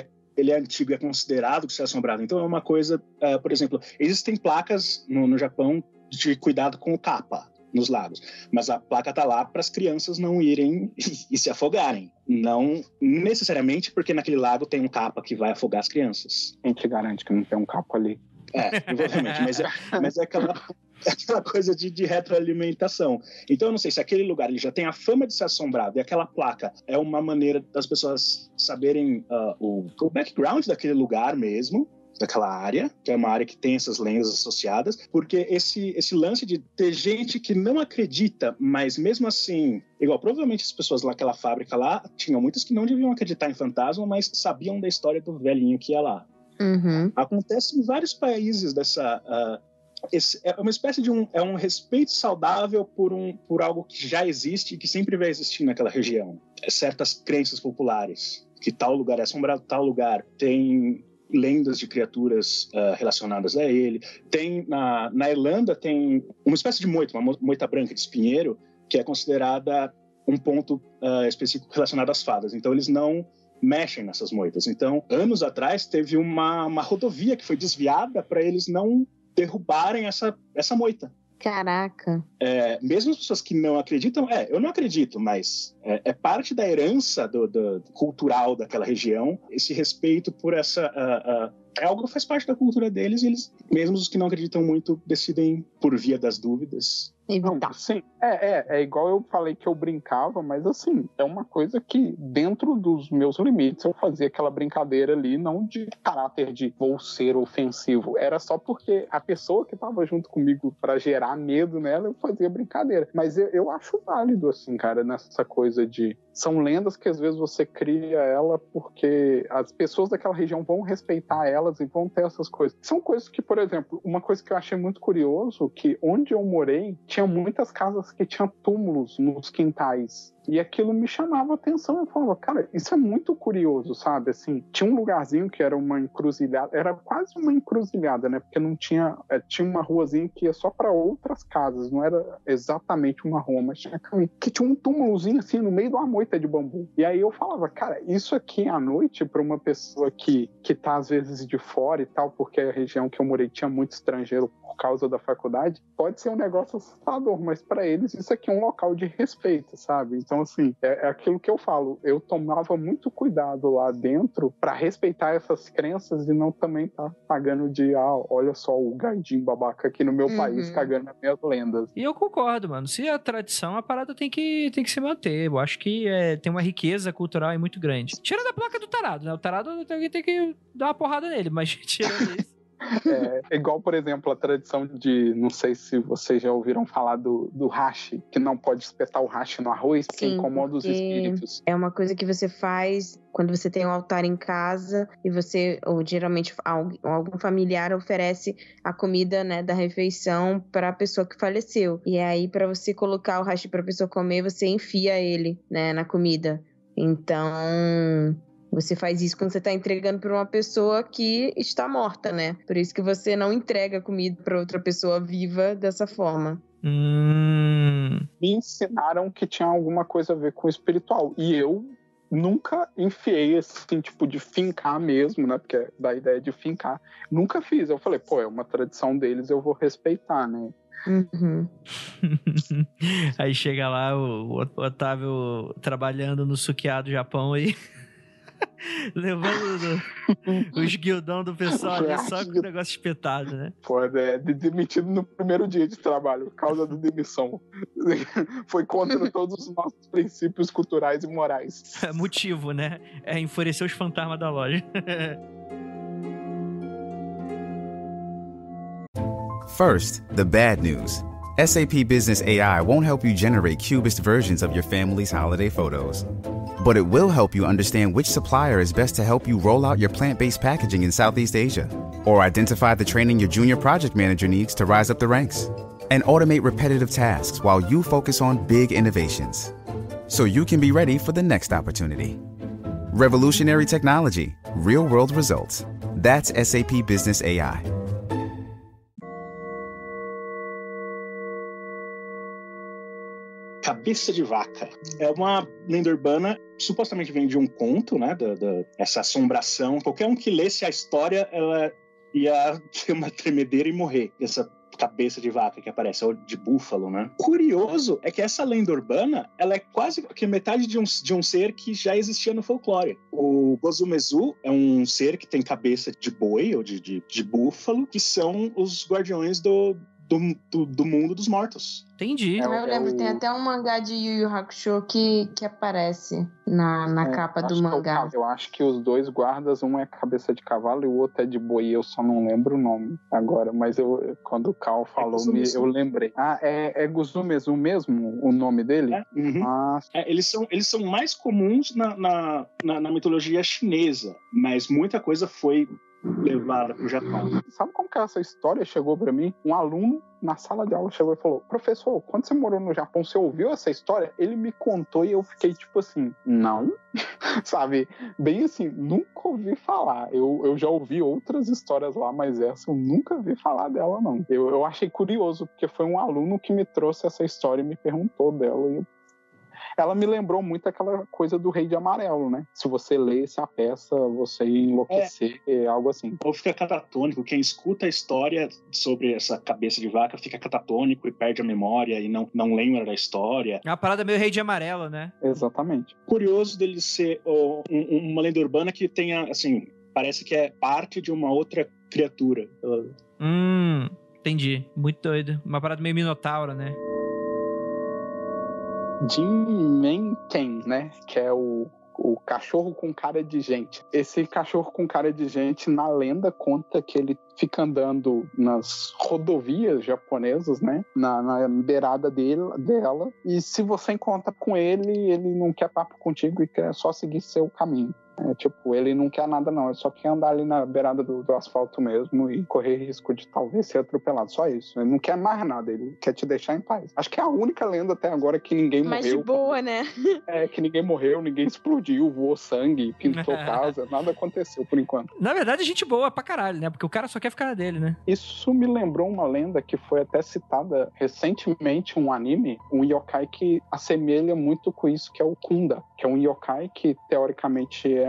é antigo e é considerado que se é assombrado. Então é uma coisa, por exemplo, existem placas no Japão de cuidado com o kappa nos lagos, mas a placa tá lá para as crianças não irem e se afogarem. Não necessariamente porque naquele lago tem um kappa que vai afogar as crianças. Quem te garante que não tem um kappa ali? Provavelmente, mas é aquela coisa de retroalimentação. Então eu não sei se aquele lugar ele já tem a fama de ser assombrado e aquela placa é uma maneira das pessoas saberem o background daquele lugar mesmo, daquela área, que é uma área que tem essas lendas associadas, porque esse lance de ter gente que não acredita, mas mesmo assim, igual, provavelmente as pessoas naquela fábrica lá, tinham muitas que não deviam acreditar em fantasma, mas sabiam da história do velhinho que ia lá. Acontece em vários países é uma espécie de um respeito saudável por algo que já existe e que sempre vai existir naquela região. Certas crenças populares, que tal lugar é assombrado, tal lugar tem lendas de criaturas relacionadas a ele. Tem na Irlanda tem uma espécie de moita, uma moita branca de espinheiro, que é considerada um ponto específico relacionado às fadas. Então eles não mexem nessas moitas. Então, anos atrás, teve uma rodovia que foi desviada para eles não derrubarem essa moita. Caraca. Mesmo as pessoas que não acreditam, eu não acredito, mas é parte da herança do cultural daquela região, esse respeito por essa... é algo que faz parte da cultura deles, e eles, mesmo os que não acreditam muito, decidem, por via das dúvidas, evitar. Sim, é igual eu falei que eu brincava, mas assim, é uma coisa que dentro dos meus limites eu fazia aquela brincadeira ali, não de caráter de vou ser ofensivo, era só porque a pessoa que tava junto comigo pra gerar medo nela, eu fazia brincadeira, mas eu acho válido assim, cara, nessa coisa de são lendas que às vezes você cria ela porque as pessoas daquela região vão respeitar elas e vão ter essas coisas. São coisas que, por exemplo, uma coisa que eu achei muito curioso, que onde eu morei, tinha muitas casas que tinham túmulos nos quintais. E aquilo me chamava a atenção. Eu falava, cara, isso é muito curioso, sabe? Assim, tinha um lugarzinho que era uma encruzilhada, era quase uma encruzilhada, né? Porque não tinha, tinha uma ruazinha que ia só para outras casas, não era exatamente uma rua, mas tinha caminho. Que tinha um túmulozinho assim no meio de uma moita de bambu. E aí eu falava, cara, isso aqui à noite, para uma pessoa que tá às vezes de fora e tal, porque a região que eu morei tinha muito estrangeiro por causa da faculdade, pode ser um negócio assustador, mas para eles isso aqui é um local de respeito, sabe? Então, assim, é aquilo que eu falo, eu tomava muito cuidado lá dentro para respeitar essas crenças e não também tá pagando de, olha só o gaidim babaca aqui no meu país cagando as minhas lendas. E eu concordo, mano, se é a tradição, a parada tem que se manter, eu acho que tem uma riqueza cultural aí muito grande. Tirando a placa do tarado, né? O tarado alguém tem que dar uma porrada nele, mas tirando isso... É igual, por exemplo, a tradição de, não sei se vocês já ouviram falar do hashi, que não pode espetar o hashi no arroz porque incomoda os espíritos. É uma coisa que você faz quando você tem um altar em casa e você, ou geralmente algum familiar oferece a comida, né, da refeição para a pessoa que faleceu. E aí, para você colocar o hashi para a pessoa comer, você enfia ele, né, na comida. Então... Você faz isso quando você está entregando para uma pessoa que está morta, né? Por isso que você não entrega comida para outra pessoa viva dessa forma. Me ensinaram que tinha alguma coisa a ver com o espiritual. E eu nunca enfiei assim, tipo, de fincar mesmo, né? Porque da ideia de fincar. Nunca fiz. Eu falei, é uma tradição deles, eu vou respeitar, né? Aí chega lá o Otávio trabalhando no sukiá do Japão aí. Levando os guildão do pessoal ali só com o negócio espetado, né? Demitido no primeiro dia de trabalho, por causa da demissão. Foi contra todos os nossos princípios culturais e morais. Motivo, né? Enfurecer os fantasmas da loja. First, the bad news. SAP Business AI won't help you generate cubist versions of your family's holiday photos. But it will help you understand which supplier is best to help you roll out your plant-based packaging in Southeast Asia, or identify the training your junior project manager needs to rise up the ranks, and automate repetitive tasks while you focus on big innovations, so you can be ready for the next opportunity. Revolutionary technology, real-world results. That's SAP Business AI. Cabeça de vaca. É uma lenda urbana, supostamente vem de um conto, né? Essa assombração. Qualquer um que lesse a história, ela ia ter uma tremedeira e morrer. Essa cabeça de vaca que aparece, ou de búfalo, né? Curioso é que essa lenda urbana, ela é quase que metade de um ser que já existia no folclore. O Gozumezu é um ser que tem cabeça de boi ou de búfalo, que são os guardiões do mundo dos mortos. Entendi. Eu lembro, tem até um mangá de Yu Yu Hakusho que aparece na capa do mangá. Eu acho que os dois guardas, um é cabeça de cavalo e o outro é de boi. Eu só não lembro o nome agora, mas quando o Cal falou, eu lembrei. É Gozumezu mesmo o nome dele? Uhum. Eles são mais comuns na mitologia chinesa, mas muita coisa foi levada pro Japão. Sabe como que essa história chegou pra mim? Um aluno na sala de aula chegou e falou: professor, quando você morou no Japão, você ouviu essa história? Ele me contou e eu fiquei tipo assim, não? Sabe? Bem assim, nunca ouvi falar. Eu já ouvi outras histórias lá, mas essa eu nunca vi falar dela, não. Eu achei curioso, porque foi um aluno que me trouxe essa história e me perguntou dela, e ela me lembrou muito aquela coisa do Rei de Amarelo, né? Se você lesse a peça, você ia enlouquecer, algo assim. Ou fica catatônico. Quem escuta a história sobre essa cabeça de vaca fica catatônico e perde a memória e não lembra da história. É uma parada meio Rei de Amarelo, né? Exatamente. Curioso dele ser uma lenda urbana que tenha, assim, parece que é parte de uma outra criatura. Entendi. Muito doido. Uma parada meio Minotauro, né? Jinmenken, né? Que é o cachorro com cara de gente. Esse cachorro com cara de gente, na lenda, conta que ele fica andando nas rodovias japonesas, né? Na beirada dela. E se você encontra com ele não quer papo contigo e quer só seguir seu caminho. Ele não quer nada não, ele só quer andar ali na beirada do asfalto mesmo e correr risco de talvez ser atropelado, só isso. Ele não quer mais nada, ele quer te deixar em paz. Acho que é a única lenda até agora que ninguém morreu. Mas de boa, né? Que ninguém morreu, ninguém explodiu, voou sangue, pintou casa, nada aconteceu por enquanto. Na verdade, gente boa pra caralho, né? Porque o cara só quer ficar na dele, né? Isso me lembrou uma lenda que foi até citada recentemente, um anime, um yokai que assemelha muito com isso, que é o Kunda, que é um yokai que teoricamente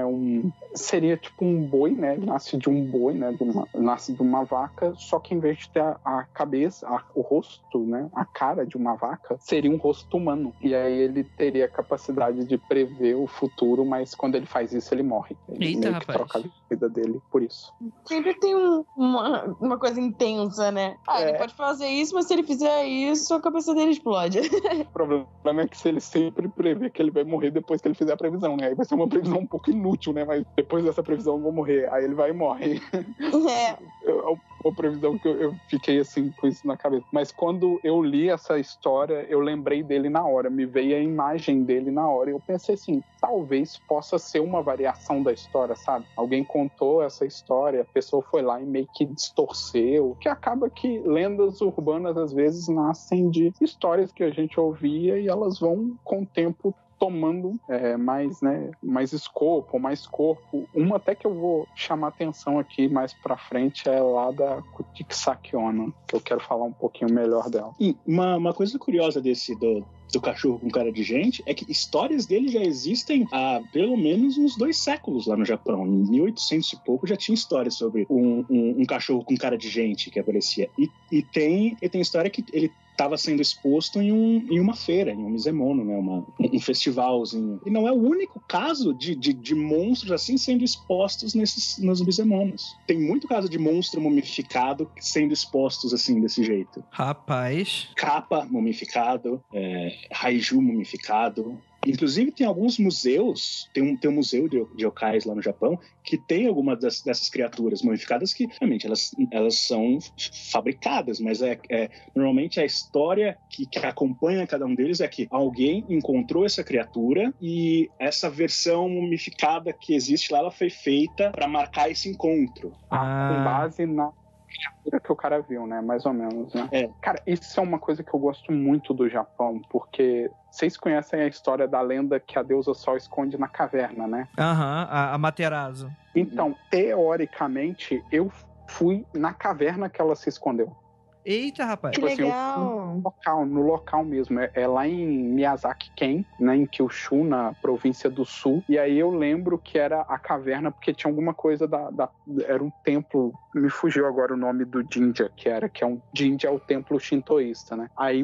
seria tipo um boi, né? Ele nasce de um boi, né? Nasce de uma vaca, só que em vez de ter a cabeça, o rosto, né? A cara de uma vaca, seria um rosto humano. E aí ele teria a capacidade de prever o futuro, mas quando ele faz isso, ele morre. Ele meio que troca a vida dele por isso. Sempre tem uma coisa intensa, né? Ele pode fazer isso, mas se ele fizer isso, a cabeça dele explode. O problema é que se ele sempre prevê que ele vai morrer depois que ele fizer a previsão, né? Aí vai ser uma previsão um pouco inútil, né? Mas depois dessa previsão eu vou morrer. Aí ele vai e morre. É uma previsão que eu fiquei assim com isso na cabeça. Mas quando eu li essa história, eu lembrei dele na hora. Me veio a imagem dele na hora. E eu pensei assim, talvez possa ser uma variação da história, sabe? Alguém contou essa história, a pessoa foi lá e meio que distorceu. Que acaba que lendas urbanas às vezes nascem de histórias que a gente ouvia e elas vão com o tempo tomando mais escopo, mais corpo. Uma até que eu vou chamar atenção aqui mais pra frente é lá da Kutikisaki Onna, que eu quero falar um pouquinho melhor dela. E uma coisa curiosa do cachorro com cara de gente é que histórias dele já existem há pelo menos uns 2 séculos lá no Japão. Em 1800 e pouco já tinha história sobre um cachorro com cara de gente que aparecia. E tem história que ele estava sendo exposto em uma feira, em um misemono, né? Um festivalzinho. E não é o único caso de monstros assim sendo expostos nos misemonos. Tem muito caso de monstro mumificado sendo expostos assim, desse jeito. Rapaz. Kappa mumificado, Raiju mumificado. Inclusive tem alguns museus, tem um museu de yokais lá no Japão que tem algumas dessas criaturas mumificadas que realmente elas são fabricadas, mas normalmente a história que acompanha cada um deles é que alguém encontrou essa criatura e essa versão mumificada que existe lá, ela foi feita para marcar esse encontro. Com base na criatura que o cara viu, né? Mais ou menos, né? Cara, isso é uma coisa que eu gosto muito do Japão, porque vocês conhecem a história da lenda que a deusa Sol esconde na caverna, né? A Materazo. Então, teoricamente, eu fui na caverna que ela se escondeu. Eita, rapaz. Que legal! No local mesmo. É lá em Miyazaki-ken, né, em Kyushu, na província do sul. E aí eu lembro que era a caverna, porque tinha alguma coisa era um templo, me fugiu agora o nome do Jinja, Jinja é o templo shintoísta, né? Aí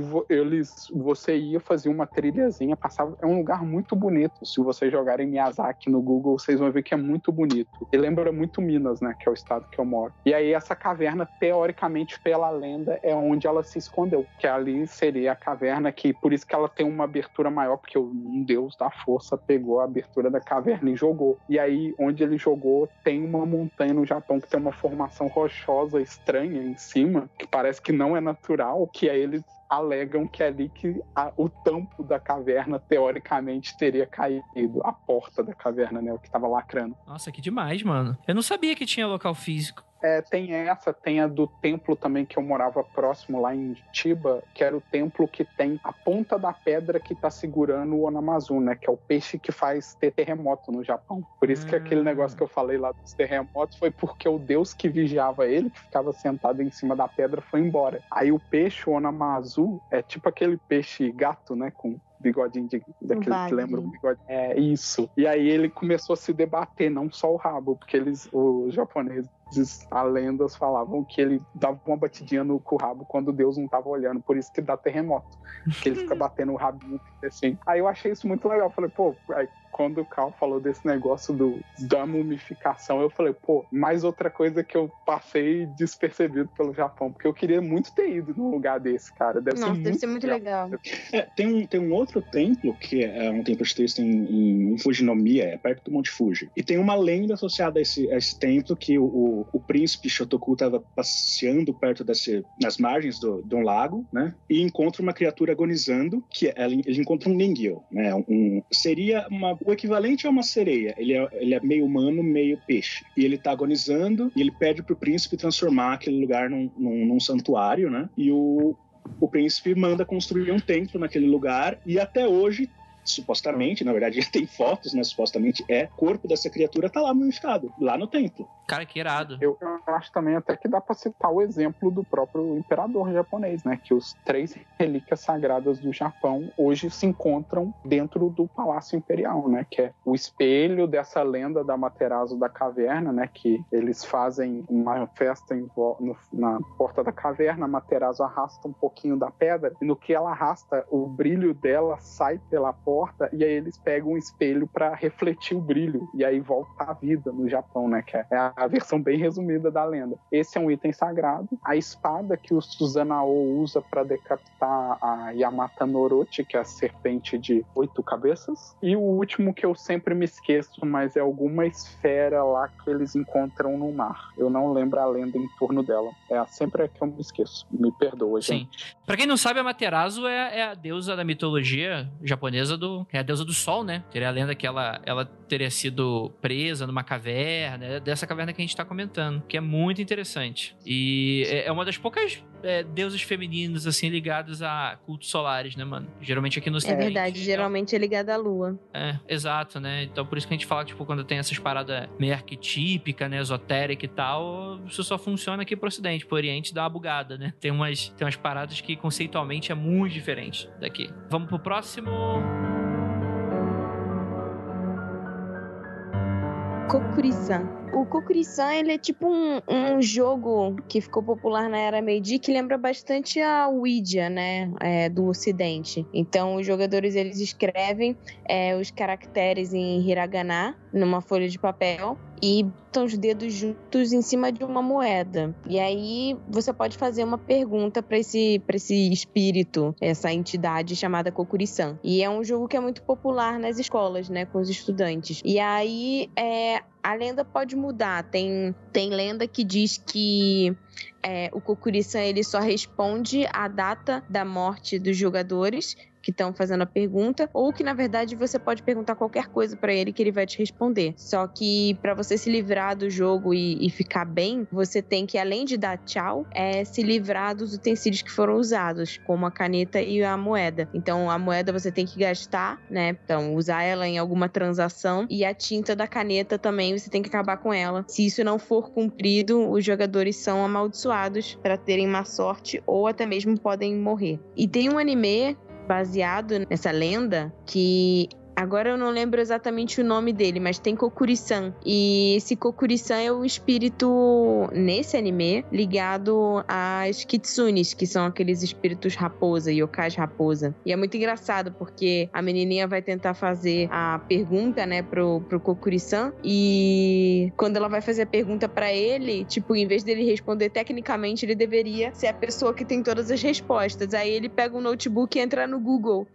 você ia fazer uma trilhazinha, passava, é um lugar muito bonito. Se vocês jogarem Miyazaki no Google, vocês vão ver que é muito bonito. E lembra muito Minas, né, que é o estado que eu moro. E aí essa caverna, teoricamente, pela lenda, é onde ela se escondeu, que ali seria a caverna, que por isso que ela tem uma abertura maior, porque um deus da força pegou a abertura da caverna e jogou. E aí, onde ele jogou, tem uma montanha no Japão que tem uma formação rochosa estranha em cima, que parece que não é natural, que aí eles alegam que é ali que o tampo da caverna, teoricamente, teria caído. A porta da caverna, né? O que tava lacrando. Nossa, que demais, mano. Eu não sabia que tinha local físico. Tem a do templo também que eu morava próximo lá em Chiba, que era o templo que tem a ponta da pedra que tá segurando o Onamazu, né? Que é o peixe que faz ter terremoto no Japão. Por isso que aquele negócio que eu falei lá dos terremotos foi porque o deus que vigiava ele, que ficava sentado em cima da pedra, foi embora. Aí o peixe, o Onamazu, é tipo aquele peixe gato, né? Com bigodinho daquele que lembra o bigode. É isso. E aí ele começou a se debater, não só o rabo, porque os japoneses, as lendas falavam que ele dava uma batidinha no rabo quando Deus não tava olhando, por isso que dá terremoto. Que ele fica batendo o rabinho assim. Aí eu achei isso muito legal. Falei, aí quando o Cal falou desse negócio da mumificação, eu falei, mais outra coisa que eu passei despercebido pelo Japão, porque eu queria muito ter ido num lugar desse, cara. Deve ser muito legal. Tem um outro templo, que é um templo chintoísta em Fujinomiya, perto do Monte Fuji. E tem uma lenda associada a esse templo, que o príncipe Shotoku estava passeando perto nas margens de um lago, né? E encontra uma criatura agonizando, que ele encontra um Ningyo, né? Seria o equivalente a uma sereia. Ele é meio humano, meio peixe. E ele tá agonizando, e ele pede pro príncipe transformar aquele lugar num santuário, né? E o príncipe manda construir um templo naquele lugar, e até hoje, supostamente, na verdade tem fotos, né, supostamente o corpo dessa criatura tá lá mumificado, lá no templo. Cara, que irado. Eu acho também até que dá pra citar o exemplo do próprio imperador japonês, né, que os 3 relíquias sagradas do Japão hoje se encontram dentro do Palácio Imperial, né, que é o espelho dessa lenda da Amaterasu da caverna, né, que eles fazem uma festa na porta da caverna, a Amaterasu arrasta um pouquinho da pedra, e no que ela arrasta, o brilho dela sai pela porta, e aí eles pegam um espelho para refletir o brilho, e aí volta à vida no Japão, né, que é a versão bem resumida da lenda. Esse é um item sagrado. A espada que o Susanoo usa para decapitar a Yamata Norochi, que é a serpente de 8 cabeças. E o último que eu sempre me esqueço, mas é alguma esfera lá que eles encontram no mar. Eu não lembro a lenda em torno dela. Sempre é que eu me esqueço. Me perdoa, gente. Sim. Pra quem não sabe, a Amaterasu é a deusa da mitologia japonesa, é a deusa do sol, né? Teria a lenda que ela teria sido presa numa caverna, dessa caverna que a gente tá comentando, que é muito interessante. E é uma das poucas deusas femininas, assim, ligadas a cultos solares, né, mano? Geralmente aqui no Ocidente. É verdade, geralmente é ligada à lua. Exato, né? Então por isso que a gente fala, tipo, quando tem essas paradas meio arquetípicas, né, esotérica e tal, isso só funciona aqui pro Ocidente. Pro Oriente dá uma bugada, né? Tem umas paradas que conceitualmente é muito diferente daqui. Vamos pro próximo... Kokuri-san. O Kokuri-san, ele é tipo um jogo que ficou popular na Era Meiji, que lembra bastante a Ouija, né, do Ocidente. Então, os jogadores, eles escrevem os caracteres em hiragana numa folha de papel e botam os dedos juntos em cima de uma moeda. E aí, você pode fazer uma pergunta para esse espírito, essa entidade chamada Kokuri-san. E é um jogo que é muito popular nas escolas, né, com os estudantes. E aí, a lenda pode mudar. Tem lenda que diz que o Kokuri-san, ele só responde à data da morte dos jogadores que estão fazendo a pergunta, ou que na verdade você pode perguntar qualquer coisa pra ele que ele vai te responder. Só que pra você se livrar do jogo e ficar bem, você tem que, além de dar tchau, se livrar dos utensílios que foram usados, como a caneta e a moeda. Então a moeda você tem que gastar, né? Então usar ela em alguma transação, e a tinta da caneta também você tem que acabar com ela. Se isso não for cumprido, os jogadores são amaldiçoados para terem má sorte ou até mesmo podem morrer. E tem um anime baseado nessa lenda que... Agora eu não lembro exatamente o nome dele, mas tem Kokuri-san. E esse Kokuri-san é o espírito, nesse anime, ligado às kitsunes, que são aqueles espíritos raposa, yokais raposa. E é muito engraçado, porque a menininha vai tentar fazer a pergunta, né, pro Kokuri-san. E quando ela vai fazer a pergunta pra ele, tipo, em vez dele responder tecnicamente, ele deveria ser a pessoa que tem todas as respostas. Aí ele pega um notebook e entra no Google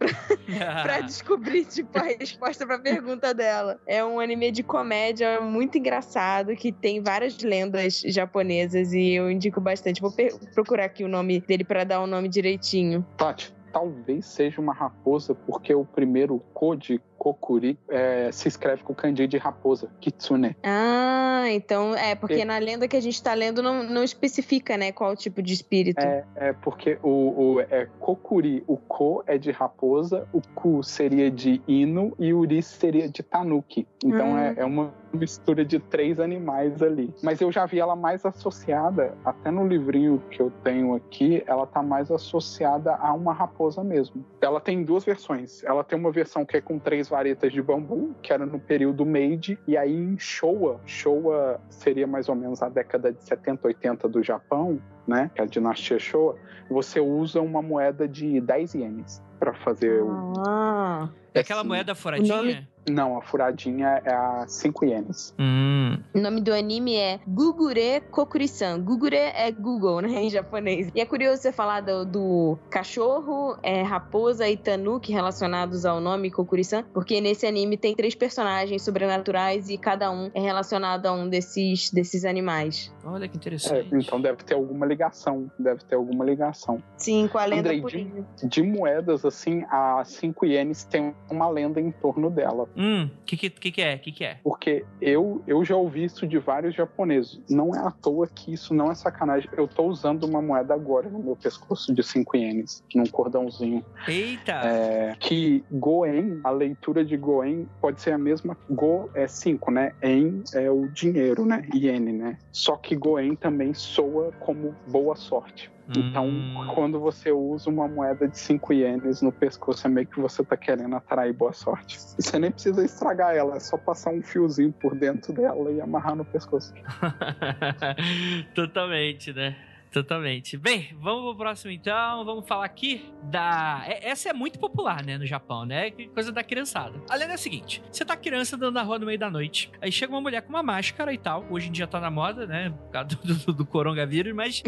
pra descobrir, tipo, a resposta pra pergunta dela. É um anime de comédia muito engraçado, que tem várias lendas japonesas, e eu indico bastante. Vou procurar aqui o nome dele pra dar o nome direitinho. Tati, talvez seja uma raposa, porque o primeiro Ko de Kokuri se escreve com kanji de raposa, kitsune. Ah, então porque na lenda que a gente tá lendo não especifica, né, qual tipo de espírito. Porque o Kokuri, o Ko é de raposa, o Ku seria de Inu e o Uri seria de Tanuki. Então é uma mistura de 3 animais ali. Mas eu já vi ela mais associada, até no livrinho que eu tenho aqui, ela tá mais associada a uma raposa mesmo. Ela tem 2 versões. Ela tem uma versão que é com 3 varetas de bambu, que era no período Meiji, e aí em Showa seria mais ou menos a década de 70, 80 do Japão, né, que é a dinastia Showa, você usa uma moeda de 10 ienes para fazer É aquela moeda furadinha? Não, a furadinha é a 5 ienes. O nome do anime é Gugure Kokuri-san. Gugure é Google, né, em japonês. E é curioso você falar do cachorro, raposa e tanuki relacionados ao nome Kokuri-san, porque nesse anime tem 3 personagens sobrenaturais e cada um é relacionado a um desses animais. Olha que interessante. Então deve ter alguma ligação. Sim, com a lenda Andrei, de moedas, assim, a 5 ienes tem uma lenda em torno dela. Que é? Porque eu já ouvi isso de vários japoneses. Não é à toa que isso não é sacanagem. Eu tô usando uma moeda agora no meu pescoço de 5 ienes, num cordãozinho. Eita! Que Goen, a leitura de Goen pode ser a mesma. Go é 5, né? En é o dinheiro, né? Iene, né? Só que Goen também soa como boa sorte. Então, quando você usa uma moeda de 5 ienes no pescoço, é meio que você tá querendo atrair boa sorte. E você nem precisa estragar ela, é só passar um fiozinho por dentro dela e amarrar no pescoço. Totalmente, né? Totalmente. Bem, vamos pro próximo então. Vamos falar aqui essa é muito popular, né, no Japão, né? Coisa da criançada. A lenda é a seguinte: você tá criança andando na rua no meio da noite, aí chega uma mulher com uma máscara e tal. Hoje em dia tá na moda, né? Por causa do coronavírus, mas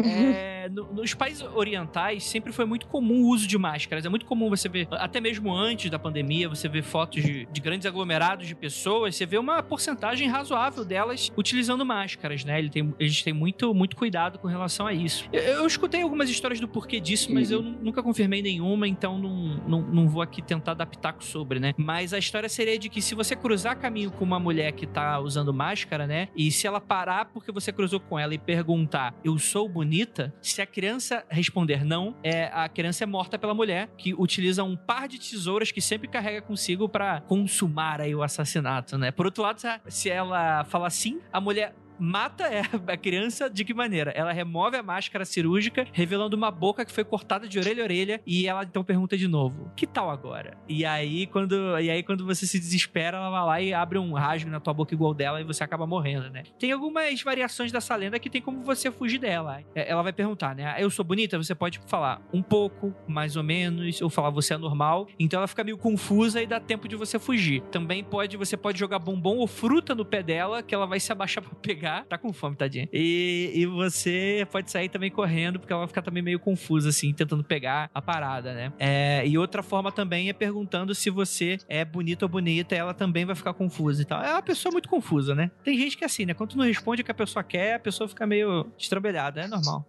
nos países orientais sempre foi muito comum o uso de máscaras. É muito comum você ver, até mesmo antes da pandemia, você vê fotos de grandes aglomerados de pessoas, você vê uma porcentagem razoável delas utilizando máscaras, né? Eles têm muito, muito cuidado com relação a isso. Eu escutei algumas histórias do porquê disso, mas eu nunca confirmei nenhuma, então não vou aqui tentar dar pitaco sobre, né? Mas a história seria de que se você cruzar caminho com uma mulher que tá usando máscara, né? E se ela parar porque você cruzou com ela e perguntar, eu sou bonita? Se a criança responder não, a criança é morta pela mulher, que utiliza um par de tesouras que sempre carrega consigo pra consumar aí o assassinato, né? Por outro lado, se ela falar sim, a mulher mata a criança de que maneira? Ela remove a máscara cirúrgica, revelando uma boca que foi cortada de orelha a orelha, e ela então pergunta de novo, que tal agora? E aí quando você se desespera, ela vai lá e abre um rasgo na tua boca igual dela e você acaba morrendo, né? Tem algumas variações dessa lenda que tem como você fugir dela. Ela vai perguntar, né? Eu sou bonita? Você pode falar um pouco, mais ou menos, ou falar você é normal. Então ela fica meio confusa e dá tempo de você fugir. Também você pode jogar bombom ou fruta no pé dela, que ela vai se abaixar pra pegar pegar. Tá com fome, tadinha. E você pode sair também correndo, porque ela vai ficar também meio confusa, assim, tentando pegar a parada, né? E outra forma também é perguntando se você é bonito ou bonita, ela também vai ficar confusa e tal. É uma pessoa muito confusa, né? Tem gente que é assim, né? Quando tu não responde o que a pessoa quer, a pessoa fica meio destrambelhada, é normal.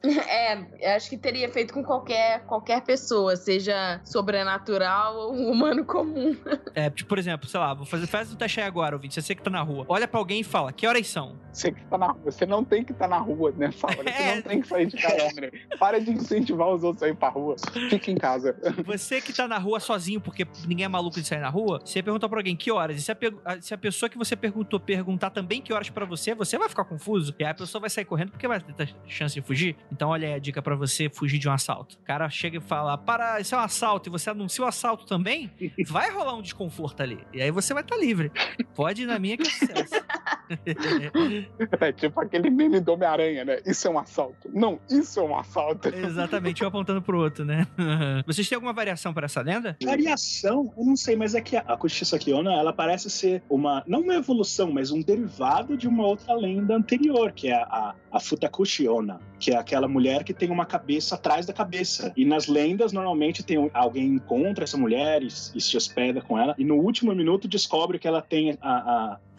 Acho que teria feito com qualquer pessoa, seja sobrenatural ou humano comum. Tipo, por exemplo, sei lá, faz um teste aí agora, ouvinte, você que tá na rua. Olha pra alguém e fala, que horas são? Você que tá na rua, você não tem que estar na rua nessa hora, você não tem que sair de casa, né? Para de incentivar os outros a ir pra rua, fica em casa. Você que tá na rua sozinho, porque ninguém é maluco de sair na rua, você pergunta pra alguém que horas, e se a pessoa que você perguntou perguntar também que horas pra você vai ficar confuso, e aí a pessoa vai sair correndo porque vai ter chance de fugir. Então olha aí a dica pra você fugir de um assalto. O cara chega e fala, para, isso é um assalto, e você anuncia o assalto também, vai rolar um desconforto ali, e aí você vai estar livre. Pode ir na minha que é sucesso. É tipo aquele meme do Homem-Aranha, né? Isso é um assalto. Não, isso é um assalto. Exatamente, um apontando pro outro, né? Vocês têm alguma variação para essa lenda? Variação? Eu não sei, mas é que a Kuchisaki-onna, ela parece ser não uma evolução, mas um derivado de uma outra lenda anterior, que é a Futakushi-onna, que é aquela mulher que tem uma cabeça atrás da cabeça. E nas lendas, normalmente, alguém encontra essa mulher e se hospeda com ela, e no último minuto descobre que ela tem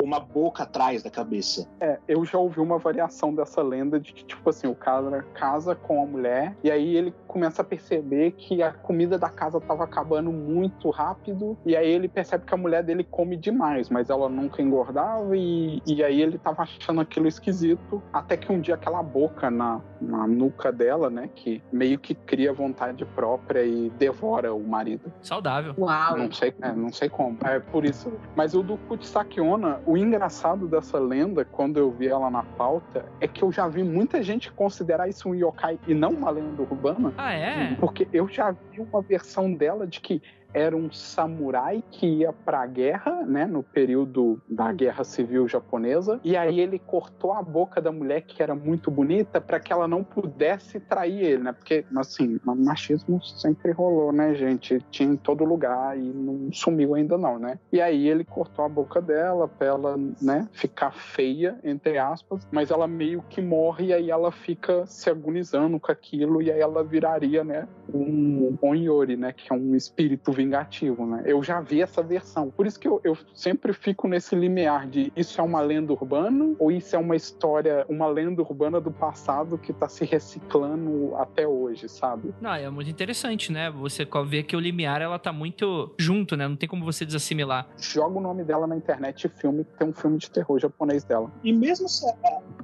uma boca atrás da cabeça. Eu já ouvi uma variação dessa lenda de que, tipo assim, o cara casa com a mulher e aí ele começa a perceber que a comida da casa tava acabando muito rápido e aí ele percebe que a mulher dele come demais, mas ela nunca engordava e aí ele tava achando aquilo esquisito, até que um dia aquela boca na nuca dela, né, que meio que cria vontade própria e devora o marido. Saudável. Uau. Não sei como. É por isso. Mas o do Kuchisaki-onna, o engraçado dessa lenda, quando eu vi ela na pauta, é que eu já vi muita gente considerar isso um yokai e não uma lenda urbana. Ah, é? Porque eu já vi uma versão dela de que era um samurai que ia pra guerra, né, no período da Guerra Civil Japonesa, e aí ele cortou a boca da mulher, que era muito bonita, para que ela não pudesse trair ele, né, porque, assim, o machismo sempre rolou, né, gente, tinha em todo lugar e não sumiu ainda não, né, e aí ele cortou a boca dela pra ela, né, ficar feia, entre aspas, mas ela meio que morre e aí ela fica se agonizando com aquilo e aí ela viraria, né, um Onyori, né, que é um espírito vingativo, né? Eu já vi essa versão. Por isso que eu sempre fico nesse limiar de isso é uma lenda urbana ou isso é uma história, uma lenda urbana do passado que tá se reciclando até hoje, sabe? Não, é muito interessante, né? Você vê que o limiar, ela tá muito junto, né? Não tem como você desassimilar. Joga o nome dela na internet e tem um filme de terror japonês dela. E mesmo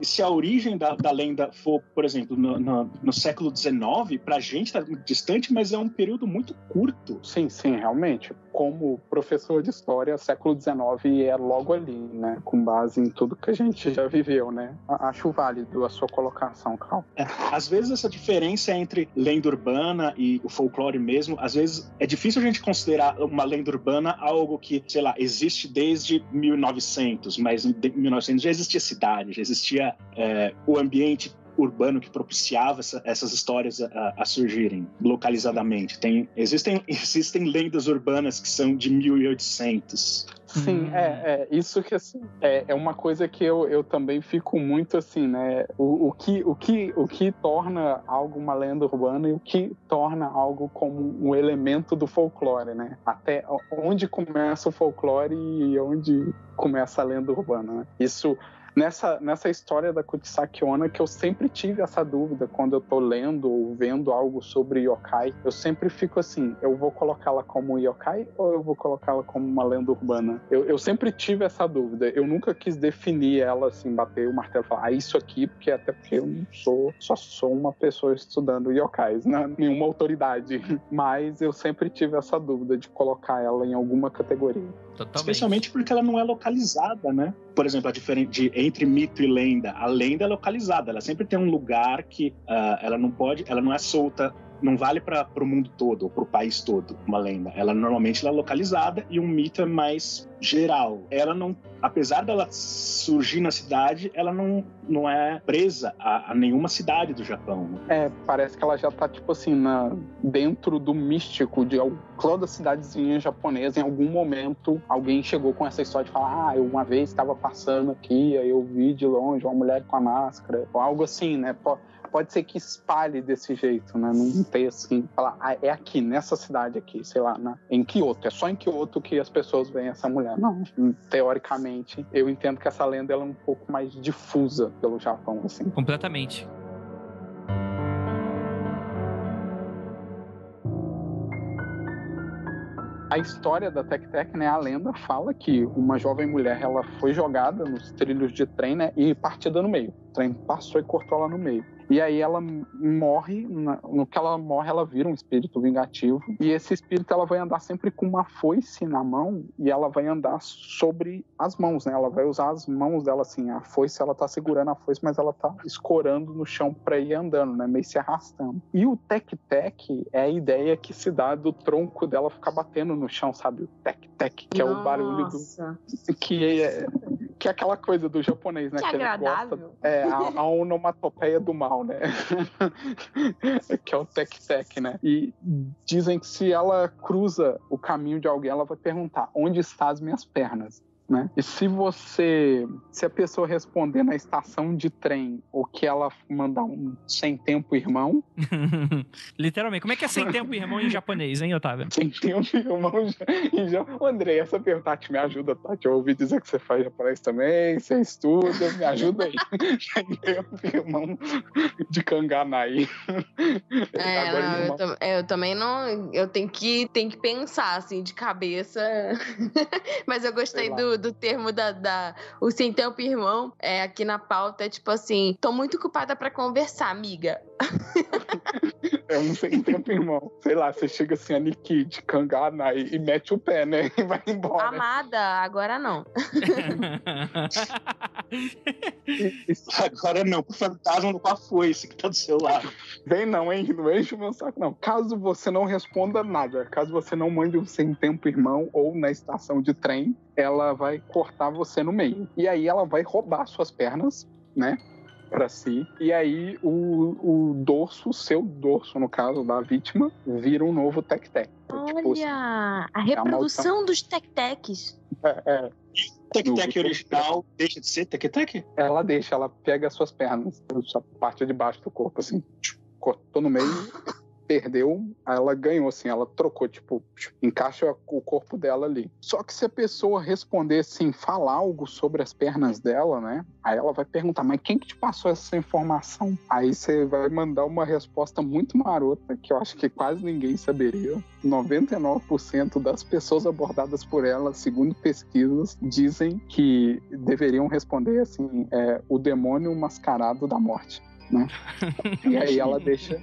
se a origem da lenda for, por exemplo, no século XIX, pra gente tá muito distante, mas é um período muito curto. Sim, realmente. Como professor de história, século XIX é logo ali, né? Com base em tudo que a gente já viveu, né? Acho válido a sua colocação, Carl. Às vezes essa diferença entre lenda urbana e o folclore mesmo, às vezes é difícil a gente considerar uma lenda urbana algo que, sei lá, existe desde 1900, mas em 1900 já existia cidade, já existia o ambiente urbano que propiciava essas histórias a surgirem localizadamente. Existem lendas urbanas que são de 1800. Sim, isso que assim, é uma coisa que eu também fico muito assim, né? O que torna algo uma lenda urbana e o que torna algo como um elemento do folclore, né? Até onde começa o folclore e onde começa a lenda urbana, né? Isso nessa história da Kuchisaki-onna, que eu sempre tive essa dúvida quando eu tô lendo ou vendo algo sobre yokai, eu sempre fico assim, eu vou colocá-la como yokai ou eu vou colocá-la como uma lenda urbana? Eu sempre tive essa dúvida, eu nunca quis definir ela assim, bater o martelo e falar, isso aqui, porque até porque eu não só sou uma pessoa estudando yokais, né? Nenhuma autoridade, mas eu sempre tive essa dúvida de colocar ela em alguma categoria. Totalmente. Especialmente porque ela não é localizada, né? Por exemplo, entre mito e lenda. A lenda é localizada, ela sempre tem um lugar que ela não é solta não vale para o mundo todo, ou para o país todo, uma lenda. Ela normalmente é localizada e um mito é mais geral. Ela não, apesar dela surgir na cidade, ela não é presa a nenhuma cidade do Japão. Parece que ela já tá, tipo assim, dentro do místico de toda cidadezinha japonesa. Em algum momento, alguém chegou com essa história de falar, eu uma vez estava passando aqui, aí eu vi de longe uma mulher com a máscara, ou algo assim, né? Pode ser que espalhe desse jeito, né? Não tem assim, falar, é aqui, nessa cidade aqui, sei lá, em Kyoto. É só em Kyoto que as pessoas veem essa mulher. Não, teoricamente, eu entendo que essa lenda ela é um pouco mais difusa pelo Japão, assim. Completamente. A história da Tec-Tec, né, a lenda fala que uma jovem mulher, ela foi jogada nos trilhos de trem, né, e partida no meio. O trem passou e cortou ela no meio. E aí ela morre, no que ela morre, ela vira um espírito vingativo. E esse espírito, ela vai andar sempre com uma foice na mão e ela vai andar sobre as mãos, né? Ela vai usar as mãos dela, assim, a foice, ela tá segurando a foice, mas ela tá escorando no chão pra ir andando, né? Meio se arrastando. E o tec-tec é a ideia que se dá do tronco dela ficar batendo no chão, sabe? O tec-tec, que é o barulho que é aquela coisa do japonês, né? Que agradável. A onomatopeia do mal, né? Que é o tec-tec, né? E dizem que se ela cruza o caminho de alguém, ela vai perguntar: onde estão as minhas pernas? Né? E se a pessoa responder na estação de trem ou que ela mandar um sem tempo irmão... Literalmente, como é que é sem tempo irmão em japonês, hein, Otávio? Sem tempo irmão em japonês. Andrei, essa pergunta, Tati, me ajuda, Tati. Eu ouvi dizer que você faz japonês também, você estuda, me ajuda aí. Sem tempo irmão de Kanganai. Eu também não... Eu tenho que pensar, assim, de cabeça. Mas eu gostei do termo o sem tempo irmão, aqui na pauta, é tipo assim, tô muito ocupada pra conversar, amiga. É um sem tempo irmão. Sei lá, você chega assim, a Nikki de Kanganai e mete o pé, né? E vai embora. Amada, agora não. Agora não, pro fantasma com a foice que tá do seu lado. Vem não, hein? Não enche o meu saco, não. Caso você não responda nada, caso você não mande um sem tempo irmão ou na estação de trem, ela vai cortar você no meio. E aí ela vai roubar suas pernas, né? Pra si. E aí o dorso, seu dorso, no caso da vítima, vira um novo tec-tec. Olha, tipo, assim, a reprodução dos tec-tecs. Tec-tec original deixa de ser tec-tec? Ela deixa, ela pega as suas pernas, a parte de baixo do corpo, assim, cortou no meio, perdeu, aí ela ganhou, assim, ela trocou, tipo, encaixa o corpo dela ali. Só que se a pessoa responder, assim, falar algo sobre as pernas dela, né, aí ela vai perguntar, mas quem que te passou essa informação? Aí você vai mandar uma resposta muito marota, que eu acho que quase ninguém saberia. 99% das pessoas abordadas por ela, segundo pesquisas, dizem que deveriam responder, assim, o demônio mascarado da morte, né? E aí ela deixa...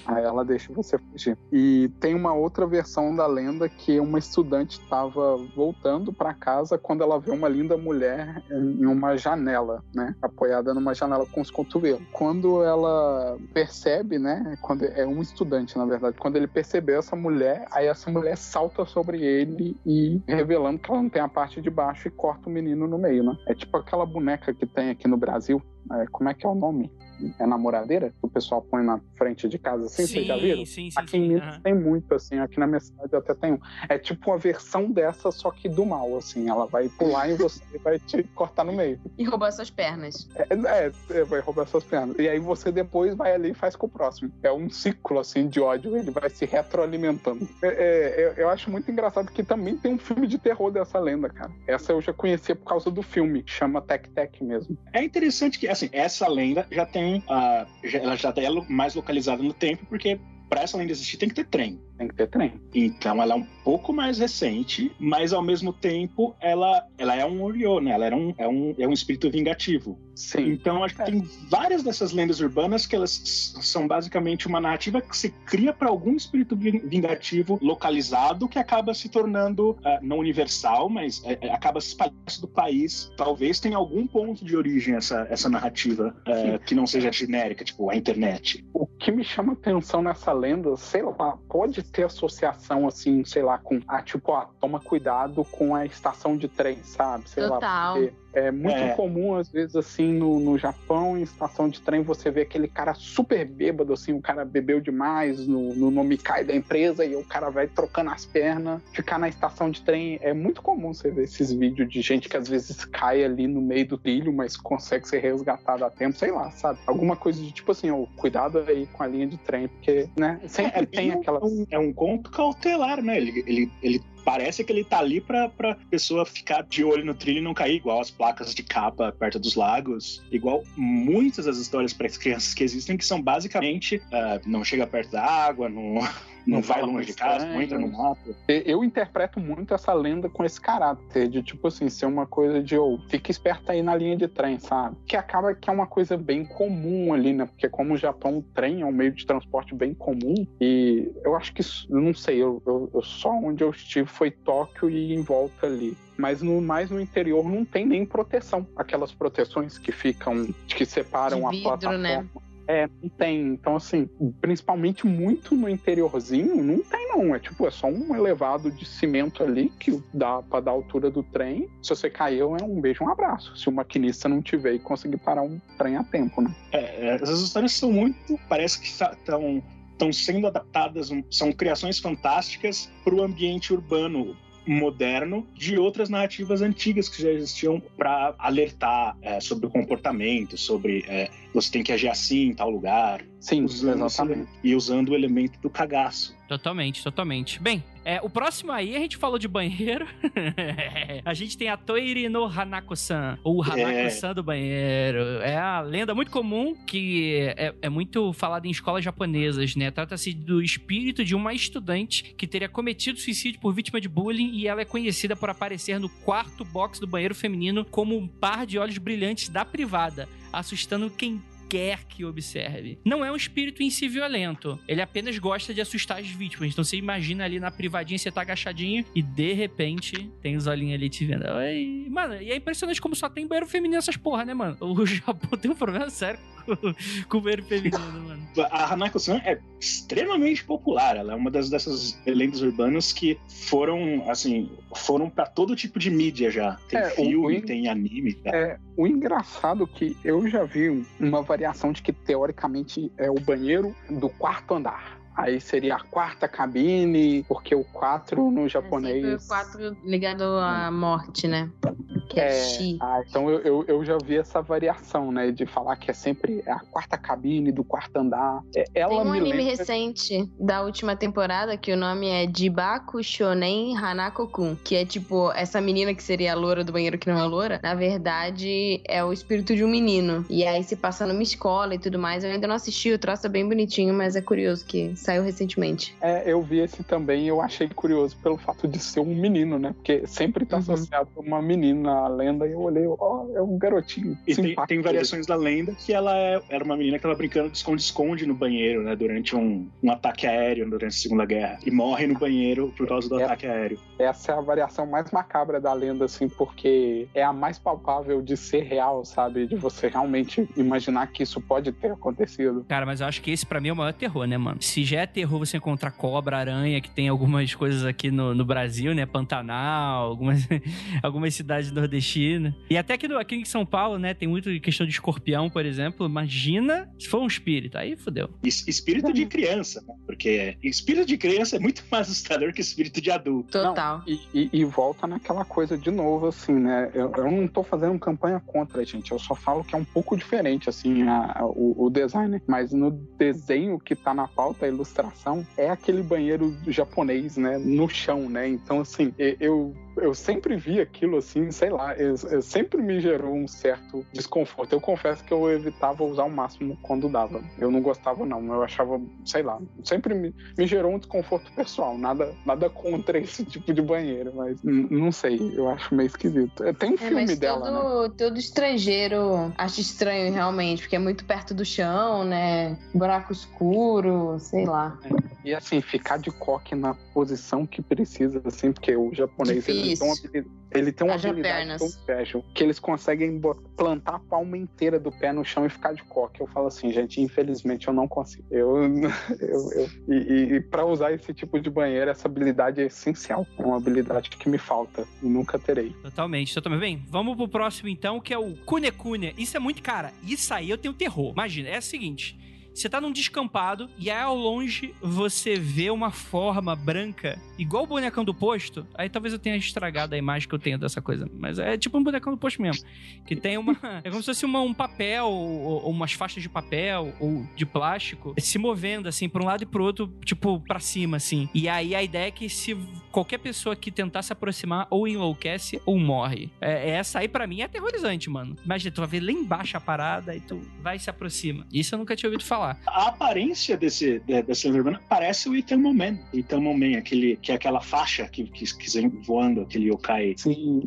Aí ela deixa você fugir. E tem uma outra versão da lenda que uma estudante estava voltando para casa quando ela vê uma linda mulher em uma janela, né? Apoiada numa janela com os cotovelos. Quando ela percebe, né? Quando é um estudante, na verdade. Quando ele percebeu essa mulher, aí essa mulher salta sobre ele e revelando que ela não tem a parte de baixo e corta o menino no meio, né? É tipo aquela boneca que tem aqui no Brasil. Como é que é o nome? É namoradeira? Que o pessoal põe na frente de casa assim, vocês já viram? Sim, aqui em Minas tem muito, assim, aqui na minha cidade até tem um. É tipo uma versão dessa, só que do mal, assim. Ela vai pular em você e vai te cortar no meio. E roubar suas pernas. Vai roubar suas pernas. E aí você depois vai ali e faz com o próximo. É um ciclo, assim, de ódio. Ele vai se retroalimentando. Eu acho muito engraçado que também tem um filme de terror dessa lenda, cara. Essa eu já conhecia por causa do filme. Chama Tec-Tec mesmo. É interessante que, assim, essa lenda já tem ela já é mais localizada no tempo, porque para essa lenda existir tem que ter trem. Tem que ter trem. Então ela é um pouco mais recente, mas ao mesmo tempo ela é um Oryo, né? Ela é um espírito vingativo. Sim. Então acho que tem várias dessas lendas urbanas que elas são basicamente uma narrativa que se cria para algum espírito vingativo localizado que acaba se tornando não universal, mas acaba se espalhando do país. Talvez tenha algum ponto de origem essa narrativa que não seja genérica, tipo a internet. O que me chama atenção nessa lenda, sei lá, pode ter associação, assim, sei lá, com, toma cuidado com a estação de trem, sabe? Sei Total. lá, porque é muito comum, às vezes, assim, no Japão, em estação de trem, você vê aquele cara super bêbado, assim, o cara bebeu demais no Nomikai da empresa e o cara vai trocando as pernas, ficar na estação de trem. É muito comum você ver esses vídeos de gente que às vezes cai ali no meio do trilho, mas consegue ser resgatado a tempo, sei lá, sabe? Alguma coisa de tipo assim, cuidado aí com a linha de trem, porque, né, sempre tem aquela... É um conto cautelar, né? Ele parece que ele tá ali pra pessoa ficar de olho no trilho e não cair, igual as placas de capa perto dos lagos, igual muitas das histórias para crianças que existem, que são basicamente não chega perto da água, não vai longe de casa, não entra no mato. Eu interpreto muito essa lenda com esse caráter de, tipo assim, ser uma coisa de, fica esperto aí na linha de trem, sabe? Que acaba que é uma coisa bem comum ali, né? Porque como o Japão, o trem é um meio de transporte bem comum, e eu acho que, não sei, eu só onde eu estive foi Tóquio e em volta ali. Mas mais no interior não tem nem proteção. Aquelas proteções que ficam, que separam de vidro, a plataforma. né? Não tem. Então, assim, principalmente muito no interiorzinho, não tem não. É só um elevado de cimento ali que dá pra dar a altura do trem. Se você caiu, é um beijo, um abraço. Se o maquinista não tiver e conseguir parar um trem a tempo, né? Essas histórias são muito... Parece que estão sendo adaptadas, são criações fantásticas pro ambiente urbano moderno de outras narrativas antigas que já existiam para alertar sobre o comportamento, sobre você tem que agir assim em tal lugar. Sim, exatamente. E usando o elemento do cagaço. Totalmente. Bem, o próximo aí, a gente falou de banheiro. A gente tem a Toire no Hanako-san, ou Hanako-san do banheiro. É a lenda muito comum que é muito falada em escolas japonesas, né? Trata-se do espírito de uma estudante que teria cometido suicídio por vítima de bullying e ela é conhecida por aparecer no quarto box do banheiro feminino como um par de olhos brilhantes da privada, assustando quem quer que observe. Não é um espírito em si violento. Ele apenas gosta de assustar as vítimas. Então você imagina ali na privadinha, você tá agachadinho e de repente tem os olhinhos ali te vendo. Oi. Mano, e é impressionante como só tem banheiro feminino essas porra, né, mano? O Japão tem um problema sério com o banheiro feminino, mano. A Hanako-san é extremamente popular. Ela é uma dessas lendas urbanas que foram pra todo tipo de mídia já. Tem filme, tem anime. Tá? O engraçado que eu já vi uma variação de que, teoricamente, é o banheiro do quarto andar. Aí seria a quarta cabine, porque o 4 no japonês... É sempre o 4 ligado à morte, né? Que é Shi. Então eu já vi essa variação, né? De falar que é sempre a quarta cabine do quarto andar. Tem um anime recente da última temporada que o nome é Jibaku Shonen Hanako-kun, que é tipo, essa menina que seria a loura do banheiro que não é loura, na verdade é o espírito de um menino. E aí se passa numa escola e tudo mais. Eu ainda não assisti, o troço é bem bonitinho, mas é curioso que saiu recentemente. Eu vi esse também e eu achei curioso pelo fato de ser um menino, né? Porque sempre tá associado a uma menina a lenda, e eu olhei, é um garotinho. E tem variações da lenda que ela era uma menina que tava brincando de esconde-esconde no banheiro, né? Durante um ataque aéreo durante a Segunda Guerra. E morre no banheiro por causa do ataque aéreo. Essa é a variação mais macabra da lenda, assim, porque é a mais palpável de ser real, sabe? De você realmente imaginar que isso pode ter acontecido. Cara, mas eu acho que esse pra mim é o maior terror, né, mano? Se já é terror você encontrar cobra, aranha, que tem algumas coisas aqui no Brasil, né? Pantanal, algumas cidades nordestinas. E até aqui em São Paulo, né? Tem muito questão de escorpião, por exemplo. Imagina se for um espírito. Aí fodeu. Espírito de criança, né? Porque espírito de criança é muito mais assustador que espírito de adulto. Total. E volta naquela coisa de novo, assim, né? Eu não tô fazendo campanha contra, gente. Eu só falo que é um pouco diferente, assim, o design. Mas no desenho que tá na pauta, a ilustração, é aquele banheiro japonês, né? No chão, né? Então, assim, eu sempre vi aquilo, assim, sei lá, sempre me gerou um certo desconforto. Eu confesso que eu evitava usar o máximo quando dava. Eu não gostava, não. Eu achava, sei lá, sempre me gerou um desconforto pessoal. Nada contra esse tipo de banheiro, mas não sei, eu acho meio esquisito. Tem um filme dela, né? Todo estrangeiro acha estranho, realmente, porque é muito perto do chão, né? Buraco escuro, sei lá. E Ele tem uma Haja habilidade pernas. tão fértil que eles conseguem plantar a palma inteira do pé no chão e ficar de coque. Eu falo assim, gente, infelizmente eu não consigo. E para usar esse tipo de banheiro, essa habilidade é essencial. É uma habilidade que me falta e nunca terei. Totalmente. Bem, vamos pro próximo então, que é o Cune-Cune. Isso é muito, cara, isso aí eu tenho terror. Imagina, é o seguinte... Você tá num descampado e aí ao longe você vê uma forma branca, igual o bonecão do posto. Aí talvez eu tenha estragado a imagem que eu tenho dessa coisa. Mas é tipo um bonecão do posto mesmo. Que tem uma... É como se fosse um papel, ou umas faixas de papel, ou de plástico, se movendo assim, pra um lado e pro outro, tipo, pra cima, assim. E aí a ideia é que se qualquer pessoa que tentar se aproximar, ou enlouquece, ou morre. Essa aí pra mim é aterrorizante, mano. Imagina, tu vai ver lá embaixo a parada e tu vai e se aproxima. Isso eu nunca tinha ouvido falar. A aparência dessa lenda urbana parece o Eternal Man, que é aquela faixa que vem voando, aquele yokai. Sim,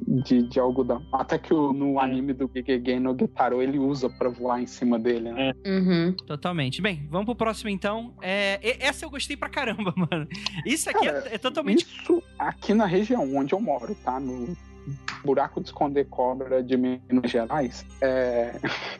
de algodão. Até que no anime do Gegege no Gitaro ele usa pra voar em cima dele, né? Uhum. Totalmente. Bem, vamos pro próximo então. Essa eu gostei pra caramba, mano. Isso aqui, cara, é totalmente... Isso aqui na região onde eu moro, tá? No Buraco de Esconder Cobra de Minas Gerais,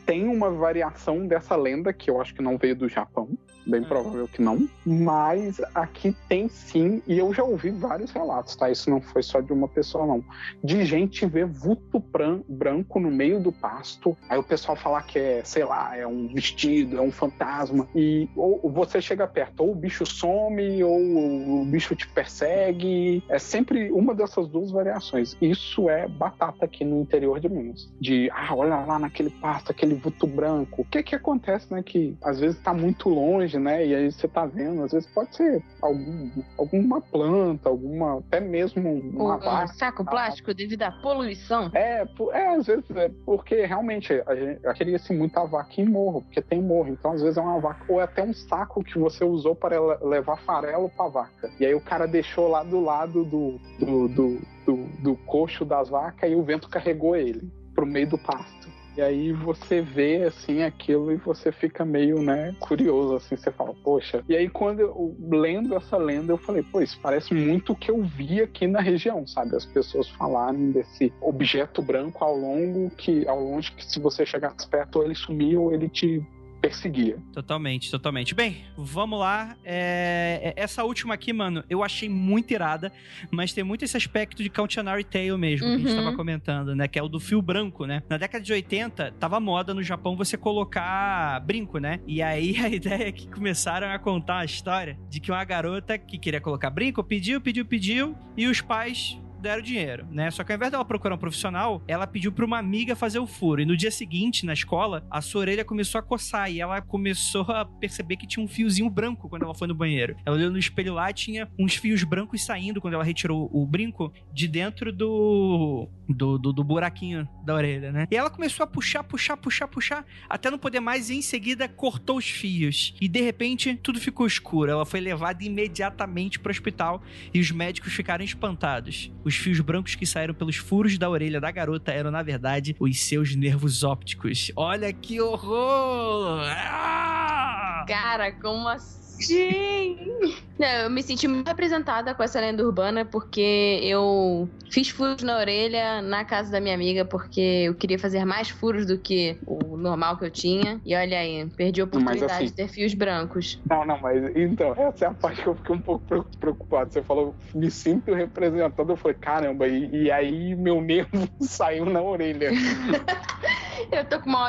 tem uma variação dessa lenda que eu acho que não veio do Japão, bem provável que não, mas aqui tem sim, e eu já ouvi vários relatos, tá? Isso não foi só de uma pessoa não, de gente ver vulto branco no meio do pasto, aí o pessoal falar que é, sei lá, é um vestido, é um fantasma, e ou você chega perto, ou o bicho some, ou o bicho te persegue, é sempre uma dessas duas variações. Isso é batata aqui no interior de Minas, de, olha lá naquele pasto, aquele vulto branco, o que acontece, né, que às vezes tá muito longe, né, e aí você tá vendo, às vezes pode ser alguma planta, até mesmo uma vaca. Saco plástico devido à poluição? Às vezes porque realmente a gente queria-se muito a vaca em morro, porque tem morro, então às vezes é uma vaca, ou é até um saco que você usou para levar farelo pra vaca, e aí o cara deixou lá do lado do coxo das vacas e o vento carregou ele pro meio do pasto. E aí você vê, assim, aquilo e você fica meio, né, curioso, assim, você fala, poxa. E aí quando eu lendo essa lenda, eu falei, pô, isso parece muito o que eu vi aqui na região, sabe? As pessoas falarem desse objeto branco ao longe que se você chegasse perto, ou ele sumia ou ele te perseguia. Totalmente. Bem, vamos lá. Essa última aqui, mano, eu achei muito irada, mas tem muito esse aspecto de Cautionary Tale mesmo, que a gente tava comentando, né? Que é o do fio branco, né? Na década de 80, tava moda no Japão você colocar brinco, né? E aí a ideia é que começaram a contar a história de que uma garota que queria colocar brinco pediu, e os pais deram dinheiro, né? Só que ao invés dela procurar um profissional, ela pediu pra uma amiga fazer o furo. E no dia seguinte, na escola, a sua orelha começou a coçar e ela começou a perceber que tinha um fiozinho branco quando ela foi no banheiro. Ela olhou no espelho lá e tinha uns fios brancos saindo quando ela retirou o brinco de dentro do buraquinho da orelha, né? E ela começou a puxar, até não poder mais, e em seguida cortou os fios. E de repente, tudo ficou escuro. Ela foi levada imediatamente pro hospital e os médicos ficaram espantados. Os fios brancos que saíram pelos furos da orelha da garota eram, na verdade, os seus nervos ópticos. Olha que horror! Cara, como assim? Não, eu me senti muito representada com essa lenda urbana porque eu fiz furos na orelha na casa da minha amiga porque eu queria fazer mais furos do que o normal que eu tinha. E olha aí, perdi a oportunidade de ter fios brancos. Não, mas então, essa é a parte que eu fiquei um pouco preocupado. Você falou, me sinto representado. Eu falei, caramba, e aí meu nervo saiu na orelha. Eu tô com uma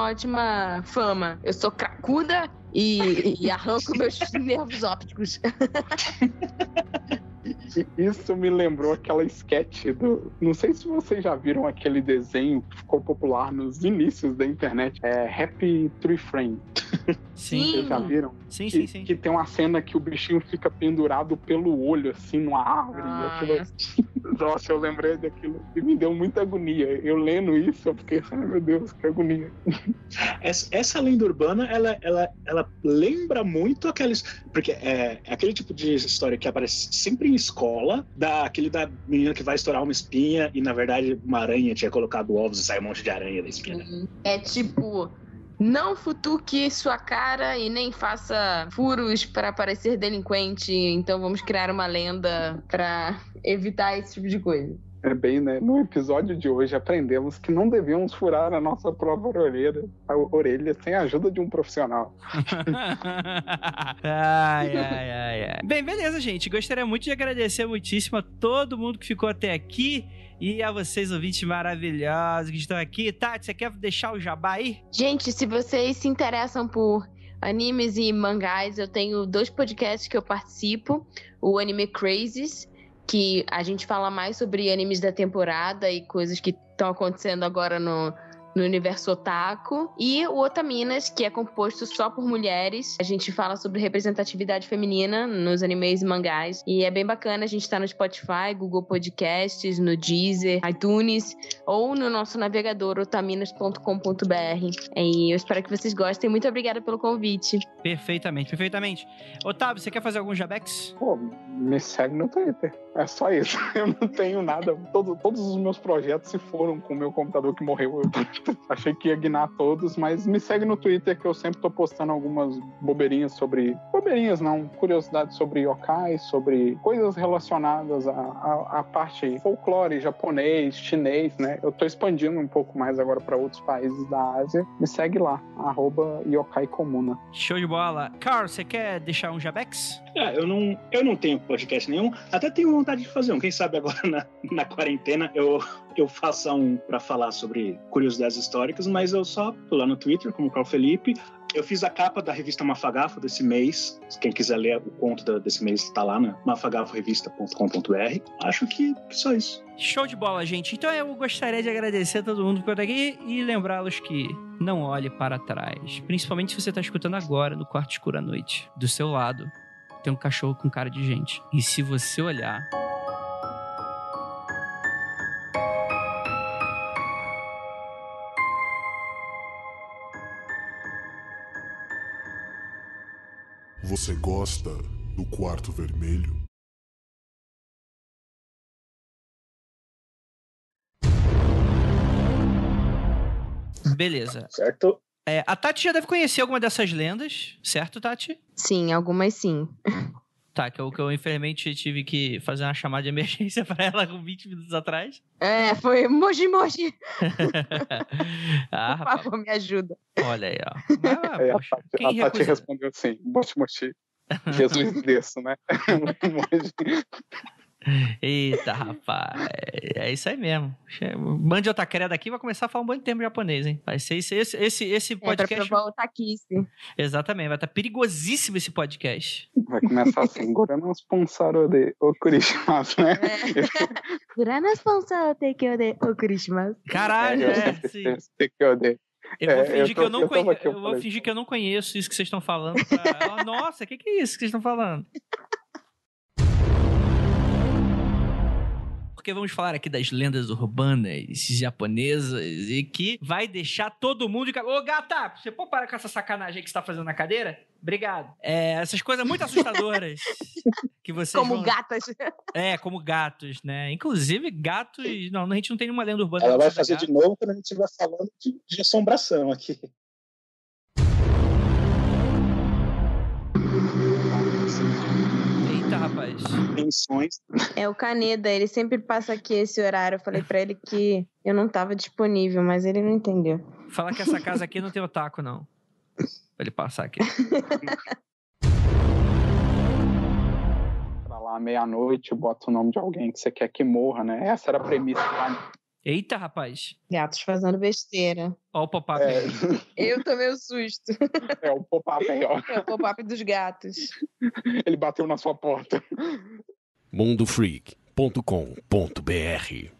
ótima fama. Eu sou cracuda e arranco meus nervos ópticos. Isso me lembrou aquela sketch não sei se vocês já viram aquele desenho que ficou popular nos inícios da internet, Happy Tree Frame. Sim. Vocês já viram? Sim. Que tem uma cena que o bichinho fica pendurado pelo olho, assim, numa árvore. Nossa, eu lembrei daquilo e me deu muita agonia. Eu lendo isso, eu fiquei, ai meu Deus, que agonia. Essa lenda urbana, ela lembra muito aqueles... Porque é aquele tipo de história que aparece sempre em escola, aquele da menina que vai estourar uma espinha e, na verdade, uma aranha tinha colocado ovos e sai um monte de aranha da espinha. É tipo... Não futuque sua cara e nem faça furos para parecer delinquente, então vamos criar uma lenda para evitar esse tipo de coisa. É bem, né? No episódio de hoje aprendemos que não devemos furar a nossa própria orelha sem a ajuda de um profissional. Ai. Bem, beleza, gente. Gostaria muito de agradecer muitíssimo a todo mundo que ficou até aqui e a vocês, ouvintes maravilhosos que estão aqui. Tati, você quer deixar o jabá aí? Gente, se vocês se interessam por animes e mangás, eu tenho 2 podcasts que eu participo. O Anime Crazes, que a gente fala mais sobre animes da temporada e coisas que estão acontecendo agora no universo otaku, e o Otaminas, que é composto só por mulheres. A gente fala sobre representatividade feminina nos animes e mangás, e é bem bacana. A gente tá no Spotify, Google Podcasts, no Deezer, iTunes, ou no nosso navegador otaminas.com.br. E eu espero que vocês gostem. Muito obrigada pelo convite. Perfeitamente. Otávio, você quer fazer algum jabex? Pô, me segue no Twitter. É só isso. Eu não tenho nada. Todos os meus projetos se foram com o meu computador que morreu. Eu achei que ia guinar todos, mas me segue no Twitter, que eu sempre tô postando algumas bobeirinhas sobre... Bobeirinhas não, curiosidades sobre yokai, sobre coisas relacionadas à parte folclore japonês, chinês, né? Eu tô expandindo um pouco mais agora para outros países da Ásia. Me segue lá, @yokaikomuna. Show de bola. Carl, você quer deixar um jabex? Eu não tenho podcast nenhum, até tenho vontade de fazer um. Quem sabe agora na quarentena eu faça um para falar sobre curiosidades históricas, mas eu só tô lá no Twitter, como o Carl Felipe. Eu fiz a capa da revista Mafagafo desse mês. Quem quiser ler o conto desse mês está lá na mafagaforevista.com.br. Acho que só isso. Show de bola, gente. Então eu gostaria de agradecer a todo mundo por estar aqui e lembrá-los que não olhe para trás. Principalmente se você está escutando agora no quarto escuro à noite. Do seu lado tem um cachorro com cara de gente. E se você olhar... Você gosta do Quarto Vermelho? Beleza. Certo. A Tati já deve conhecer alguma dessas lendas, certo, Tati? Sim, algumas sim. Tá, que eu infelizmente tive que fazer uma chamada de emergência pra ela com 20 minutos atrás. Foi Moji. Por favor, me ajuda. Olha aí, ó. Poxa, a Tati respondeu assim, Mochi. Jesus desço, né? Eita, rapaz. É isso aí mesmo. Mande outra creda aqui e vai começar a falar um monte de termo japonês, hein? Vai ser esse podcast. Pra provar o taquice. Exatamente, vai estar perigosíssimo esse podcast. Vai começar assim, Gurana sponsor de Okurishimasu, né? Gurana sponsor de Okurishimasu. Caralho, sim. Eu vou fingir que eu não conheço isso que vocês estão falando. Nossa, o que é isso que vocês estão falando? Porque vamos falar aqui das lendas urbanas japonesas e que vai deixar todo mundo... Ô, gata, você pode parar com essa sacanagem que você tá fazendo na cadeira? Obrigado. Essas coisas muito assustadoras que vocês gatas. Como gatos, né? Inclusive, gatos... Não, a gente não tem nenhuma lenda urbana. Ela vai fazer de novo quando a gente estiver falando de assombração aqui. Eita, rapaz. Tensões. É o Kaneda, ele sempre passa aqui esse horário. Eu falei pra ele que eu não tava disponível, mas ele não entendeu. Fala que essa casa aqui não tem otaku, não. Pra ele passar aqui. Pra lá, meia-noite, bota o nome de alguém que você quer que morra, né? Essa era a premissa lá. Eita, rapaz. Gatos fazendo besteira. Ó o pop-up aí. Eu tomei o susto. É o pop-up aí, ó. É o pop-up dos gatos. Ele bateu na sua porta. mundofreak.com.br